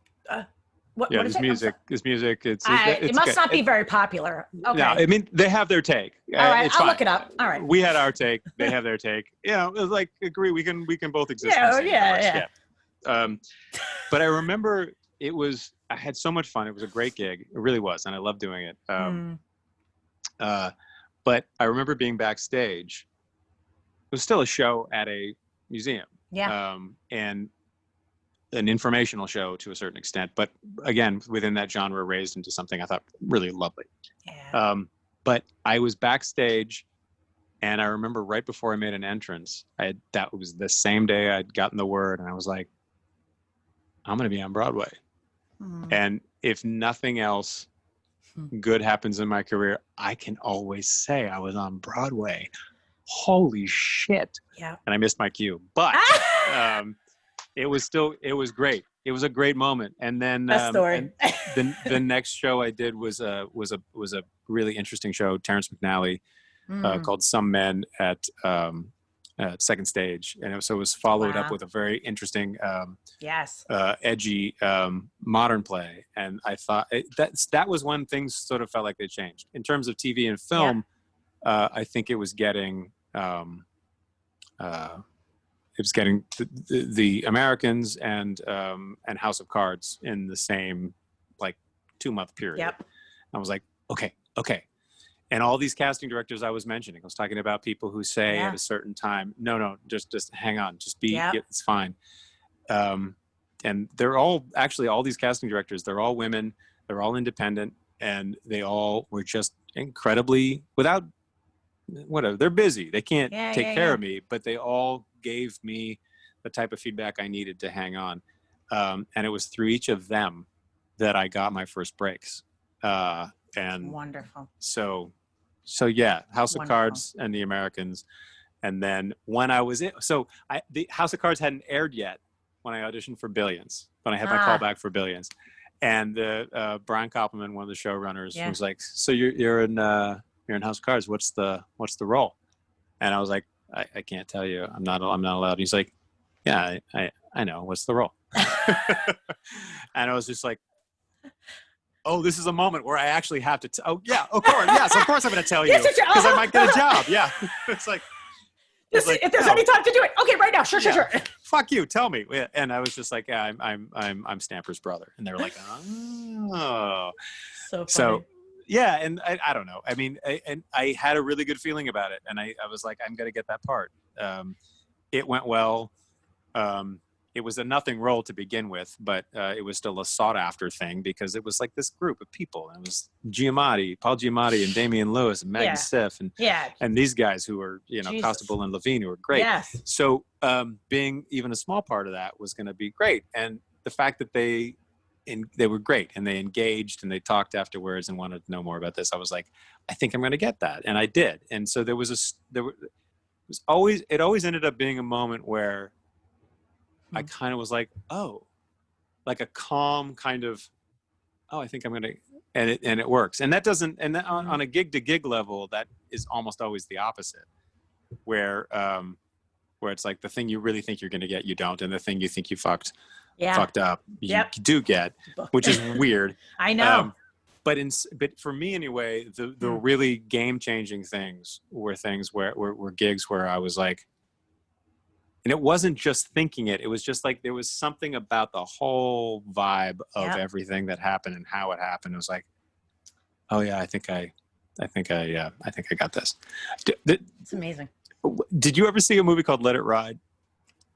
Speaker 2: What is it?
Speaker 3: Music. It's music. It's
Speaker 2: it must not be very popular. Okay.
Speaker 3: No, I mean, they have their take.
Speaker 2: All right, I'll look it up. All right.
Speaker 3: We had our take. They have their take. You know, it was like, agree. We can both exist. In the same universe. But I remember I had so much fun. It was a great gig. It really was. And I loved doing it. But I remember being backstage. It was still a show at a museum. Yeah. And an informational show to a certain extent, but again, within that genre, raised into something I thought really lovely. Yeah. But I was backstage, and I remember right before I made an entrance, that was the same day I'd gotten the word, and I was like, I'm going to be on Broadway. And if nothing else good happens in my career, I can always say I was on Broadway. Holy shit. Yeah. And I missed my cue, but it was great. It was a great moment. And then and the next show I did was a really interesting show, Terrence McNally, called Some Men at Second Stage. And it was followed up with a very interesting, edgy modern play. And I thought that was when things sort of felt like they changed. In terms of TV and film, I think it was getting the Americans and House of Cards in the same 2-month period. Yep. I was like, okay. And all these casting directors I was mentioning, I was talking about people who say at a certain time, no, just hang on, just be, it's fine. And they're all these casting directors, they're all women, they're all independent, and they all were just incredibly without whatever. They're busy. They can't take care of me, but they all gave me the type of feedback I needed to hang on. And it was through each of them that I got my first breaks. And
Speaker 2: wonderful.
Speaker 3: So House of Cards and the Americans. And then when I was the House of Cards hadn't aired yet when I auditioned for Billions, when I had my call back for Billions. And Brian Koppelman, one of the showrunners, was like, so you're in House of Cards. What's the role? And I was like, I can't tell you. I'm not allowed. He's like, yeah, I know. What's the role? And I was just like, oh, this is a moment where I actually have to. Oh yeah, of course. Yes, of course I'm going to tell you because I might get a job. Yeah, it's like.
Speaker 2: If there's any time to do it, okay, right now, sure.
Speaker 3: Fuck you, tell me. And I was just like, yeah, I'm Stamper's brother, and they were like, oh, so funny. So. Yeah, and I don't know. I mean, I had a really good feeling about it, and I was like, I'm going to get that part. It went well. It was a nothing role to begin with, but it was still a sought-after thing because it was like this group of people. And it was Paul Giamatti, and Damian Lewis, and Maggie Siff, and these guys who were, Constable and Levine, who were great. Yes. So being even a small part of that was going to be great. And the fact that they were great, and they engaged, and they talked afterwards and wanted to know more about this. I was like, I think I'm going to get that, and I did. And so it always ended up being a moment where I kind of was like, oh, like a calm kind of, oh, I think I'm going to, and it works. And that doesn't, and that on a gig to gig level, that is almost always the opposite, where it's like the thing you really think you're going to get, you don't, and the thing you think you fucked up, you do get, which is weird.
Speaker 2: I know.
Speaker 3: But for me anyway, the really game changing things were things were gigs where I was like, and it wasn't just thinking it was just like there was something about the whole vibe of everything that happened and how it happened. It was like, oh yeah, I think I got this.
Speaker 2: It's amazing.
Speaker 3: Did you ever see a movie called Let It Ride?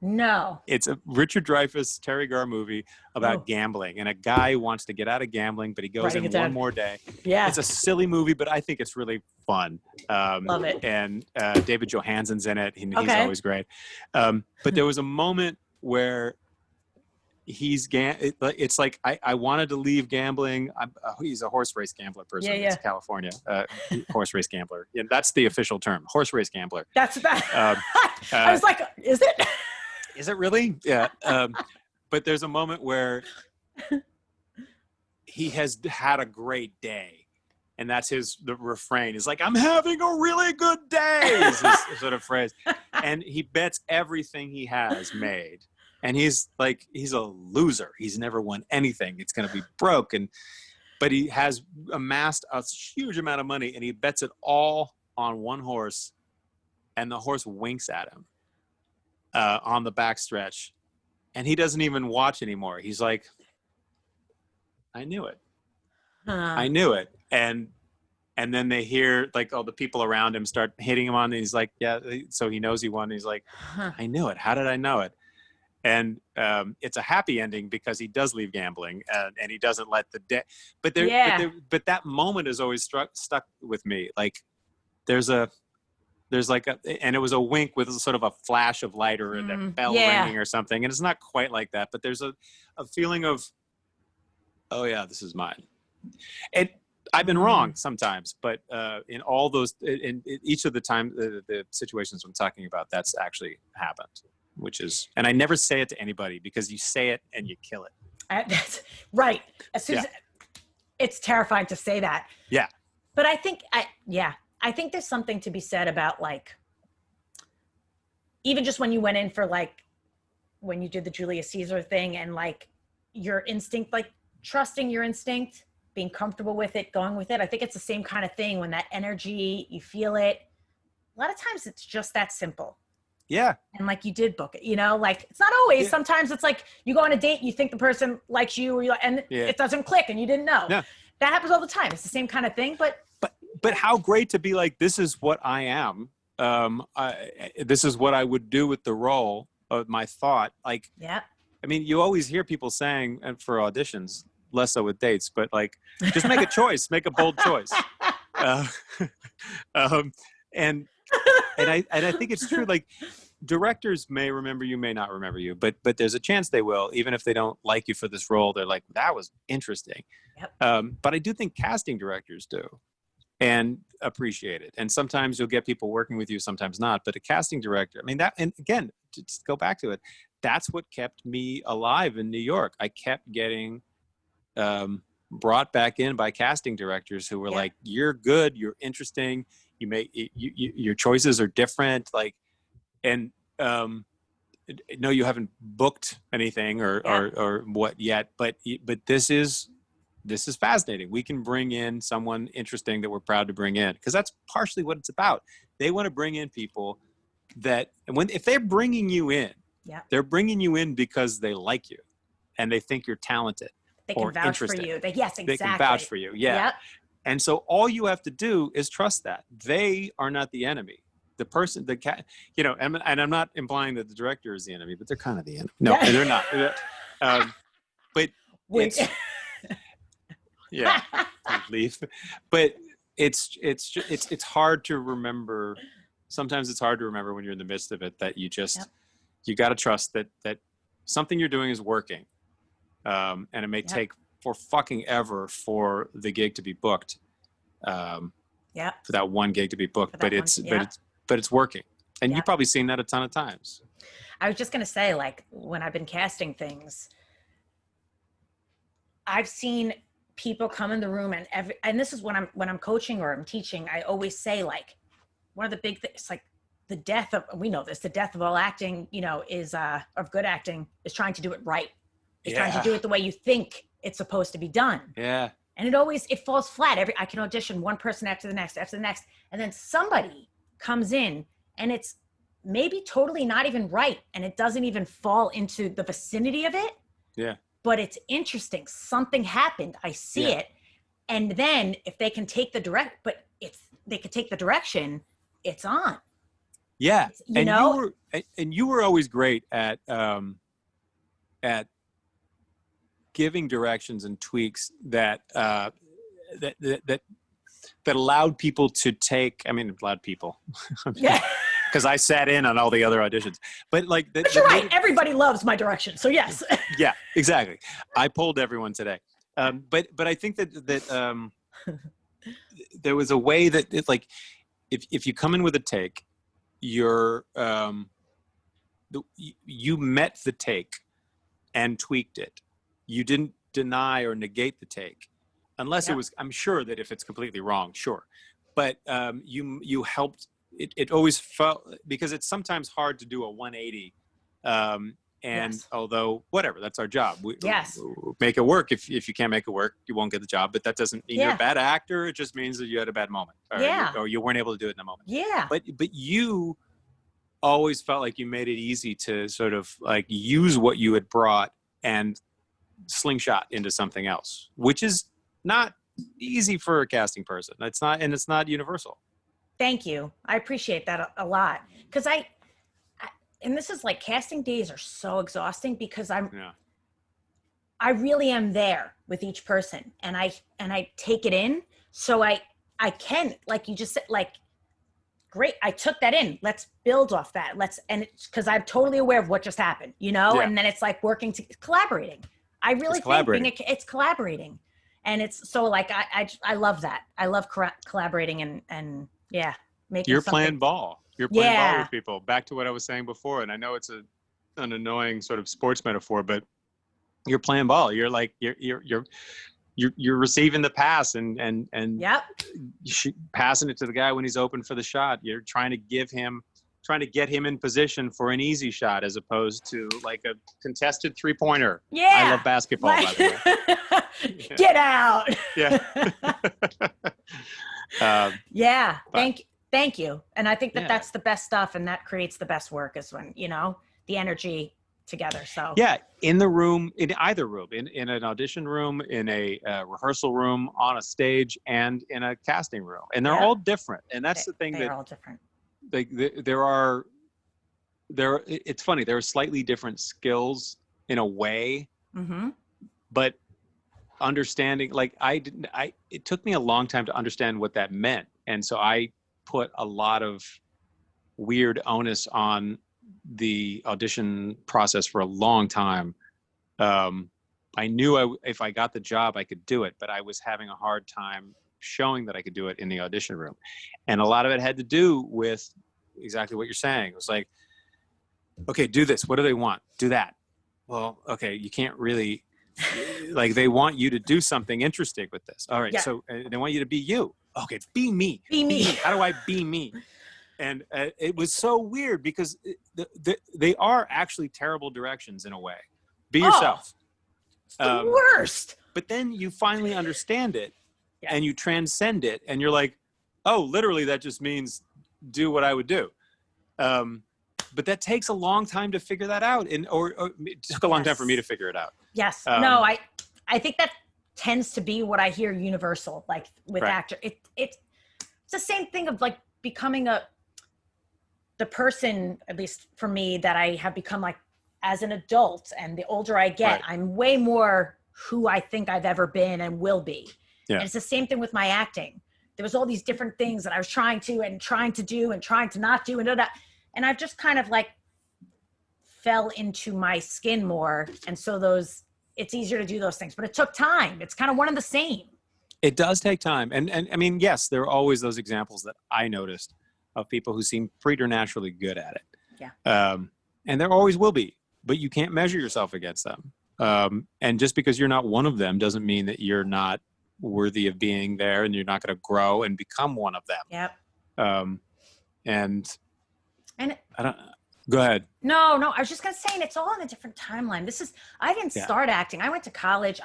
Speaker 2: No.
Speaker 3: It's a Richard Dreyfuss, Terry Garr movie about gambling, and a guy who wants to get out of gambling, but he goes in one more day.
Speaker 2: Yeah.
Speaker 3: It's a silly movie, but I think it's really fun.
Speaker 2: Love it.
Speaker 3: And David Johansen's in it. He's always great. But there was a moment where it's like I wanted to leave gambling. He's a horse race gambler person. Yeah. It's California. Horse race gambler. Yeah, that's the official term. Horse race gambler.
Speaker 2: That's that. I was like, is it?
Speaker 3: Is it really? Yeah. But there's a moment where he has had a great day. And that's the refrain. He's like, I'm having a really good day, is his sort of phrase. And he bets everything he has made. And he's a loser. He's never won anything. It's going to be broke. But he has amassed a huge amount of money, and he bets it all on one horse. And the horse winks at him on the backstretch. And he doesn't even watch anymore. He's like, I knew it. I knew it. And then they hear all the people around him start hitting him on, and he's like, yeah. So he knows he won. And he's like, I knew it. How did I know it? And it's a happy ending because he does leave gambling and he doesn't let the day. But that moment has always stuck with me. Like there's and it was a wink with sort of a flash of light or a bell ringing or something. And it's not quite like that, but there's a feeling of, oh yeah, this is mine. And I've been wrong sometimes, but in all those, in each of the time, the situations I'm talking about, that's actually happened. Which is, and I never say it to anybody because you say it and you kill it.
Speaker 2: That's right. As soon as it's terrifying to say that.
Speaker 3: Yeah.
Speaker 2: But I think, I think there's something to be said about even just when you went in for when you did the Julius Caesar thing and your instinct, trusting your instinct, being comfortable with it, going with it. I think it's the same kind of thing when that energy, you feel it. A lot of times it's just that simple.
Speaker 3: Yeah.
Speaker 2: And you did book it, it's not always, sometimes it's you go on a date, you think the person likes you and it doesn't click and you didn't know. Yeah. That happens all the time. It's the same kind of thing, but
Speaker 3: how great to be this is what I am. This is what I would do with the role of my thought. I mean, you always hear people saying, and for auditions, less so with dates, but just make a choice, make a bold choice. And I think it's true. Directors may remember you, may not remember you, but there's a chance they will, even if they don't like you for this role. They're like, that was interesting. Yep. But I do think casting directors do and appreciate it. And sometimes you'll get people working with you, sometimes not. But a casting director, I mean, that, and again, to just go back to it, that's what kept me alive in New York. I kept getting brought back in by casting directors who were like, you're good, you're interesting. You make your choices are different. No, you haven't booked anything or what yet, but this is fascinating. We can bring in someone interesting that we're proud to bring in because that's partially what it's about. They want to bring in people that, if they're bringing you in, they're bringing you in because they like you and they think you're talented.
Speaker 2: They can vouch for you. Yes, exactly.
Speaker 3: They can vouch for you. Yeah. Yep. And so all you have to do is trust that they are not the enemy. The person, and I'm not implying that the director is the enemy, but they're kind of the enemy. No, they're not. But it's, leave. But it's hard to remember. Sometimes it's hard to remember when you're in the midst of it that you got to trust that something you're doing is working, and it may take for fucking ever for the gig to be booked. For that one gig to be booked, but it's working. And you've probably seen that a ton of times.
Speaker 2: I was just going to say, when I've been casting things, I've seen people come in the room and this is when I'm coaching or I'm teaching, I always say one of the big things, the death of all acting, is of good acting is trying to do it right. It's trying to do it the way you think it's supposed to be done.
Speaker 3: Yeah.
Speaker 2: And it falls flat. I can audition one person after the next, and then somebody comes in and it's maybe totally not even right. And it doesn't even fall into the vicinity of it. Yeah. But it's interesting. Something happened. I see it. And then if they can take the direction, it's on.
Speaker 3: Yeah.
Speaker 2: You know?
Speaker 3: You were always great at giving directions and tweaks that allowed people to take, allowed people.
Speaker 2: Yeah.
Speaker 3: Because I sat in on all the other auditions. But like,
Speaker 2: but you're right. Everybody loves my direction. So yes.
Speaker 3: Yeah, exactly. I polled everyone today. But I think that there was a way that it's like, if you come in with a take, you met the take and tweaked it. You didn't deny or negate the take, unless it was, I'm sure that if it's completely wrong, sure. But you helped. It always felt, because it's sometimes hard to do a 180. Although, whatever, that's our job. We make it work. If you can't make it work, you won't get the job. But that doesn't mean you're a bad actor. It just means that you had a bad moment, or you weren't able to do it in a moment.
Speaker 2: Yeah.
Speaker 3: But you always felt like you made it easy to sort of like use what you had brought and slingshot into something else, which is not easy for a casting person. It's not universal.
Speaker 2: Thank you. I appreciate that a lot. Because and this is like, casting days are so exhausting because I really am there with each person, and I take it in. So I can, like you just said, like, great, I took that in. Let's build off that. And it's because I'm totally aware of what just happened, and then it's like collaborating. I really think it's collaborating. And it's so like, I love that. I love collaborating and making
Speaker 3: You're playing ball. You're playing ball with people. Back to what I was saying before, and I know it's an annoying sort of sports metaphor, but you're playing ball. You're like you're receiving the pass and passing it to the guy when he's open for the shot. You're trying to get him in position for an easy shot, as opposed to like a contested 3-pointer.
Speaker 2: Yeah,
Speaker 3: I love basketball, by the way.
Speaker 2: Get out.
Speaker 3: Yeah.
Speaker 2: Thank you. And I think that's the best stuff, and that creates the best work, is when, the energy together. So
Speaker 3: in the room, in either room, in an audition room, in a rehearsal room, on a stage, and in a casting room, and they're all different. And that's the thing,
Speaker 2: they're all different.
Speaker 3: It's funny, there are slightly different skills in a way, but understanding, like, it took me a long time to understand what that meant. And so I put a lot of weird onus on the audition process for a long time. I knew if I got the job, I could do it, but I was having a hard time showing that I could do it in the audition room. And a lot of it had to do with exactly what you're saying. It was like, okay, do this. What do they want? Do that. Well, okay, you can't really, like, they want you to do something interesting with this. All right, so they want you to be you. Okay, be me.
Speaker 2: Be me.
Speaker 3: How do I be me? And it was so weird because they are actually terrible directions in a way. Be yourself.
Speaker 2: It's the worst.
Speaker 3: But then you finally understand it and you transcend it, and you're like, oh, literally that just means do what I would do. But that takes a long time to figure that out. Or it took a long time for me to figure it out.
Speaker 2: Yes. No, I think that tends to be what I hear universal, like with actor. It's the same thing of like becoming the person, at least for me, that I have become, like, as an adult, and the older I get, I'm way more who I think I've ever been and will be. Yeah. And it's the same thing with my acting. There was all these different things that I was trying to do and trying to not do, and I've just kind of like fell into my skin more. And so it's easier to do those things, but it took time. It's kind of one and the same.
Speaker 3: It does take time. And I mean, yes, there are always those examples that I noticed of people who seem preternaturally good at it.
Speaker 2: Yeah.
Speaker 3: And there always will be, but you can't measure yourself against them. And just because you're not one of them doesn't mean that you're not worthy of being there, and you're not going to grow and become one of them.
Speaker 2: Yep.
Speaker 3: And I don't, go ahead.
Speaker 2: No, I was just going to say, and it's all on a different timeline. I didn't start acting. I went to college.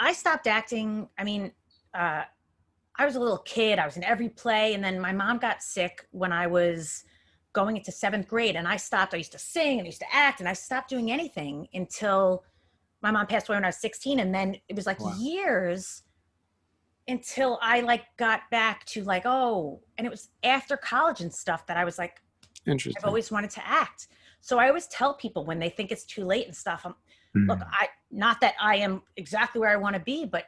Speaker 2: I stopped acting. I mean, I was a little kid. I was in every play. And then my mom got sick when I was going into 7th grade, and I stopped. I used to sing and I used to act, and I stopped doing anything until my mom passed away when I was 16. And then it was like years until I like got back to like, and it was after college and stuff that I was like,
Speaker 3: Interesting.
Speaker 2: I've always wanted to act. So I always tell people when they think it's too late and stuff, look, not that I am exactly where I want to be, but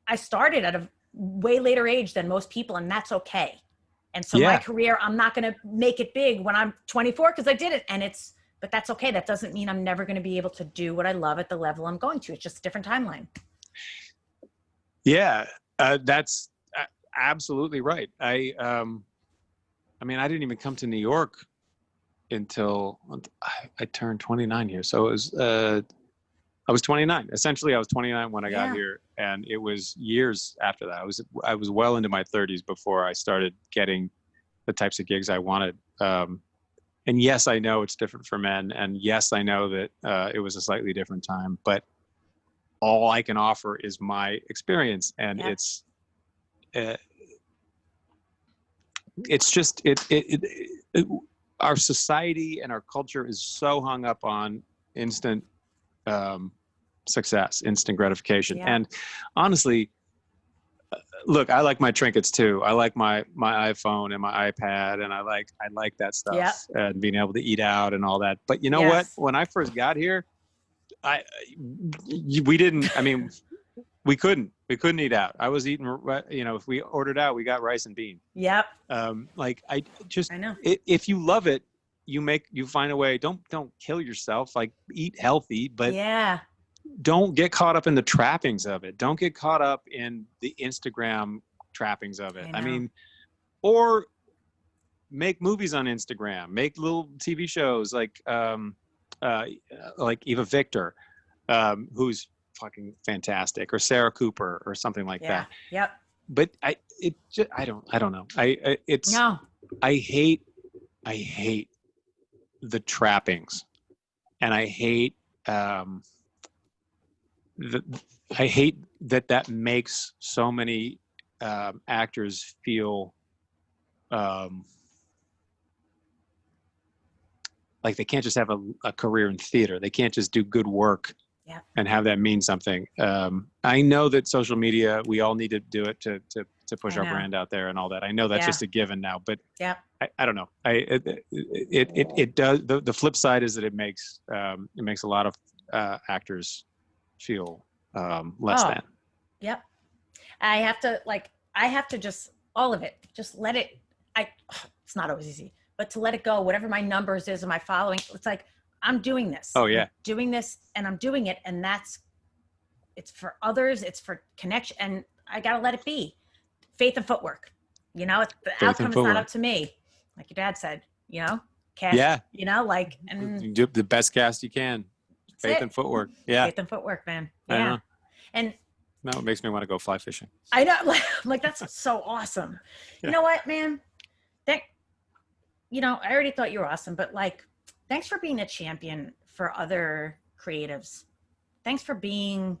Speaker 2: I started at a way later age than most people, and that's okay. And so my career, I'm not going to make it big when I'm 24 because I did it. But that's okay. That doesn't mean I'm never going to be able to do what I love at the level I'm going to. It's just a different timeline.
Speaker 3: Yeah, that's absolutely right. I mean, I didn't even come to New York until I turned 29 here. So I was 29. Essentially, I was 29 when I got here, and it was years after that. I was well into my 30s before I started getting the types of gigs I wanted. And yes, I know it's different for men, and yes, I know that it was a slightly different time. But all I can offer is my experience, and it's just our society and our culture is so hung up on instant success, instant gratification. And honestly, look, I like my trinkets too. I like my iPhone and my iPad, and I like that stuff and being able to eat out and all that. But you know what? When I first got here, we couldn't eat out. I was eating, if we ordered out, we got rice and beans.
Speaker 2: Yep.
Speaker 3: I know. If you love it, you find a way. Don't kill yourself. Like, eat healthy, but don't get caught up in the trappings of it. Don't get caught up in the Instagram trappings of it. I mean, or make movies on Instagram, make little TV shows like Eva Victor, who's fucking fantastic, or Sarah Cooper or something like that.
Speaker 2: Yep.
Speaker 3: But I don't know. I hate the trappings, and I hate that makes so many actors feel like they can't just have a career in theater. They can't just do good work and have that mean something. I know that social media, we all need to do it to push our brand out there and all that. I know that's just a given now, but I don't know. It does. The flip side is that it makes a lot of actors feel less than.
Speaker 2: Yep. I have to just, all of it, just let it, it's not always easy, but to let it go, whatever my numbers is and my following, it's like, I'm doing this.
Speaker 3: Oh yeah.
Speaker 2: I'm doing this, and I'm doing it. And it's for others. It's for connection. And I got to let it be. Faith and footwork, the outcome is not up to me. Like your dad said, cast, and
Speaker 3: do the best cast you can. Faith and footwork. Yeah.
Speaker 2: Faith and footwork, man. Yeah. And
Speaker 3: now it makes me want to go fly fishing.
Speaker 2: I know. Like that's so awesome. You know what, man? I already thought you were awesome, but thanks for being a champion for other creatives. Thanks for being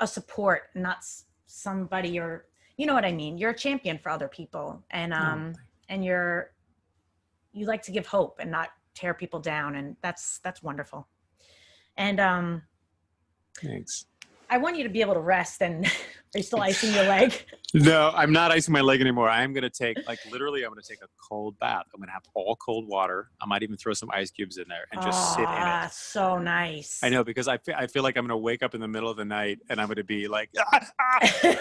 Speaker 2: a support, not somebody you know what I mean? You're a champion for other people. And, and you like to give hope and not tear people down. And that's wonderful. And,
Speaker 3: thanks.
Speaker 2: I want you to be able to rest. And are you still icing your leg?
Speaker 3: No, I'm not icing my leg anymore. I'm going to take, literally, I'm going to take a cold bath. I'm going to have all cold water. I might even throw some ice cubes in there and just sit in it.
Speaker 2: So nice.
Speaker 3: I know, because I feel like I'm going to wake up in the middle of the night and I'm going to be like,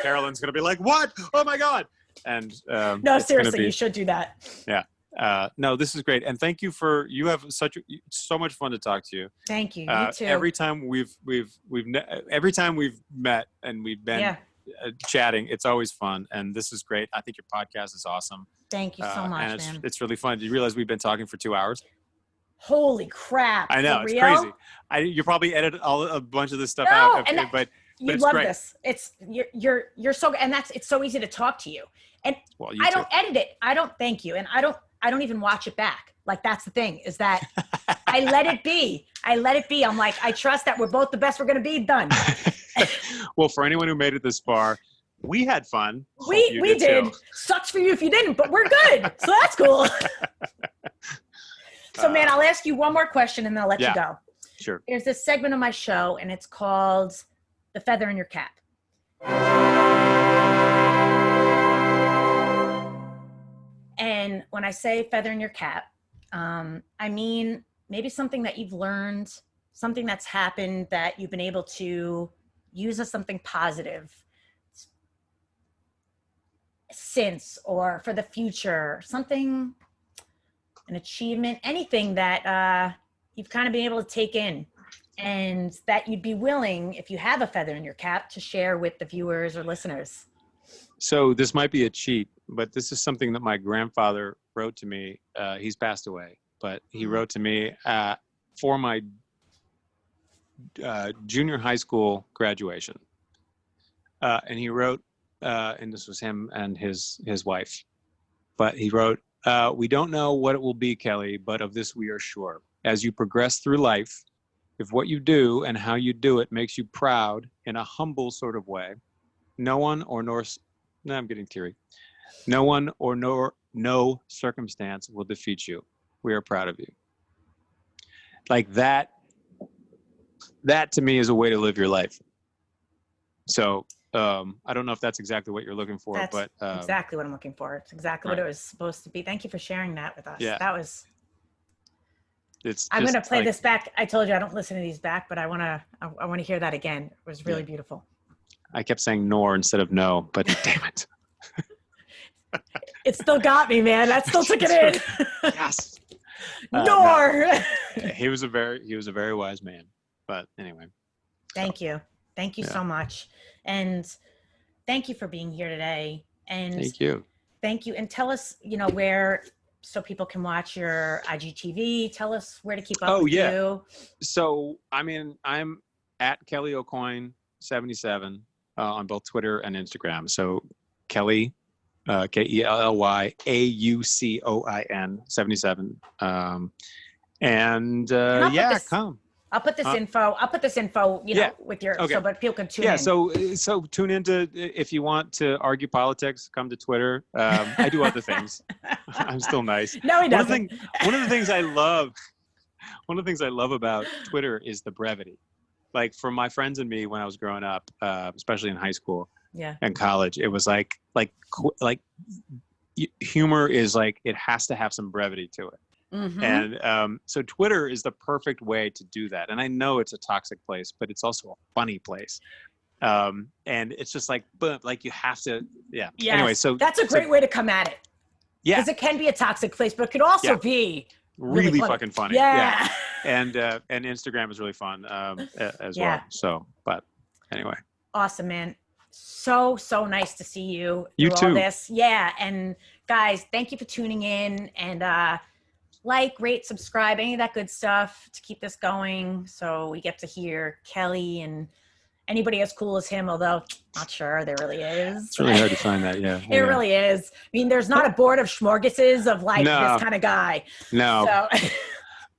Speaker 3: Carolyn's going to be like, what? Oh my God. And
Speaker 2: no, seriously, you should do that.
Speaker 3: Yeah. No, this is great. And thank you you have so much fun to talk to you.
Speaker 2: Thank you. You too.
Speaker 3: Every time we've met and we've been chatting, it's always fun. And this is great. I think your podcast is awesome.
Speaker 2: Thank you so much,
Speaker 3: and
Speaker 2: man.
Speaker 3: It's really fun. Do you realize we've been talking for 2 hours?
Speaker 2: Holy crap.
Speaker 3: I know. It's crazy. You probably edit a bunch of this stuff out, but
Speaker 2: you
Speaker 3: it's
Speaker 2: love
Speaker 3: great.
Speaker 2: This. It's you're so, and it's so easy to talk to you. And I don't edit it. I don't thank you. And I don't even watch it back. Like, that's the thing, is that I let it be. I'm like, I trust that we're both the best we're going to be. Done.
Speaker 3: Well, for anyone who made it this far, we had fun.
Speaker 2: We did. Too. Sucks for you if you didn't, but we're good. So that's cool. So, man, I'll ask you one more question and then I'll let you go.
Speaker 3: Sure.
Speaker 2: There's this segment of my show, and it's called The Feather in Your Cap. And And when I say feather in your cap, I mean maybe something that you've learned, something that's happened that you've been able to use as something positive since or for the future, something, an achievement, anything that you've kind of been able to take in and that you'd be willing, if you have a feather in your cap, to share with the viewers or listeners.
Speaker 3: So this might be a cheat, but this is something that my grandfather wrote to me. He's passed away, but he wrote to me for my junior high school graduation. And he wrote, and this was him and his wife, but he wrote, "We don't know what it will be, Kelly, but of this we are sure. As you progress through life, if what you do and how you do it makes you proud in a humble sort of way, no one or I'm getting teary. No one or no circumstance will defeat you. We are proud of you." Like that to me is a way to live your life. So I don't know if that's exactly what you're looking for,
Speaker 2: that's
Speaker 3: but
Speaker 2: exactly what I'm looking for. It's exactly what it was supposed to be. Thank you for sharing that with us.
Speaker 3: Yeah.
Speaker 2: I'm going to play this back. I told you I don't listen to these back, but I want to hear that again. It was really beautiful. I
Speaker 3: kept saying nor instead of no, but damn it.
Speaker 2: It still got me, man. That still took it in.
Speaker 3: Yes.
Speaker 2: Nor.
Speaker 3: No. He was a very wise man. But anyway.
Speaker 2: Thank you so much. And thank you for being here today. And thank you. And tell us, where, so people can watch your IGTV. Tell us where to keep up with you. So,
Speaker 3: I mean, I'm at Kelly AuCoin 77 on both Twitter and Instagram. So Kelly, Kelly AuCoin 77. Come.
Speaker 2: I'll put this info, with your, so but people can tune in.
Speaker 3: So tune into, if you want to argue politics, come to Twitter. I do other things. I'm still nice.
Speaker 2: No, he doesn't.
Speaker 3: One of the things I love about Twitter is the brevity. Like for my friends and me, when I was growing up, especially in high school and college, it was like humor is like, it has to have some brevity to it. Mm-hmm. And so Twitter is the perfect way to do that. And I know it's a toxic place, but it's also a funny place. And it's just like, you have to, Yes. Anyway, so that's a great way to come at it. Yeah. Because it can be a toxic place, but it could also be really fucking funny. Yeah. And Instagram is really fun as well. So, but anyway. Awesome, man. So nice to see you. You too. All this. Yeah. And guys, thank you for tuning in, and like, rate, subscribe, any of that good stuff to keep this going. So we get to hear Kelly and anybody as cool as him, although not sure there really is. It's really hard to find that. Yeah. It really is. I mean, there's not a board of schmorgases of like this kind of guy. No. So.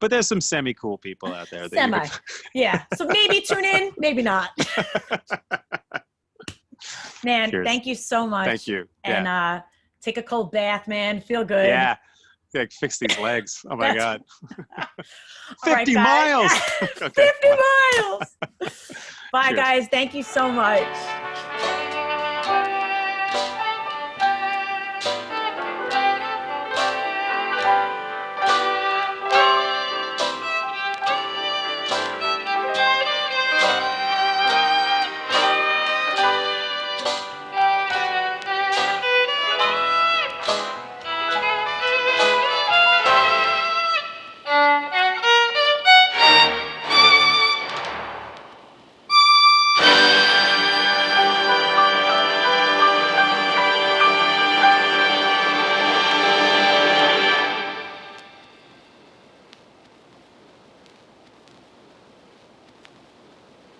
Speaker 3: But there's some semi-cool people out there. Yeah. So maybe tune in, maybe not. Man, cheers. Thank you so much. Thank you. And take a cold bath, man. Feel good. Yeah. Like fix these legs. Oh my God. 50 miles. 50 miles. Bye, cheers. Guys. Thank you so much.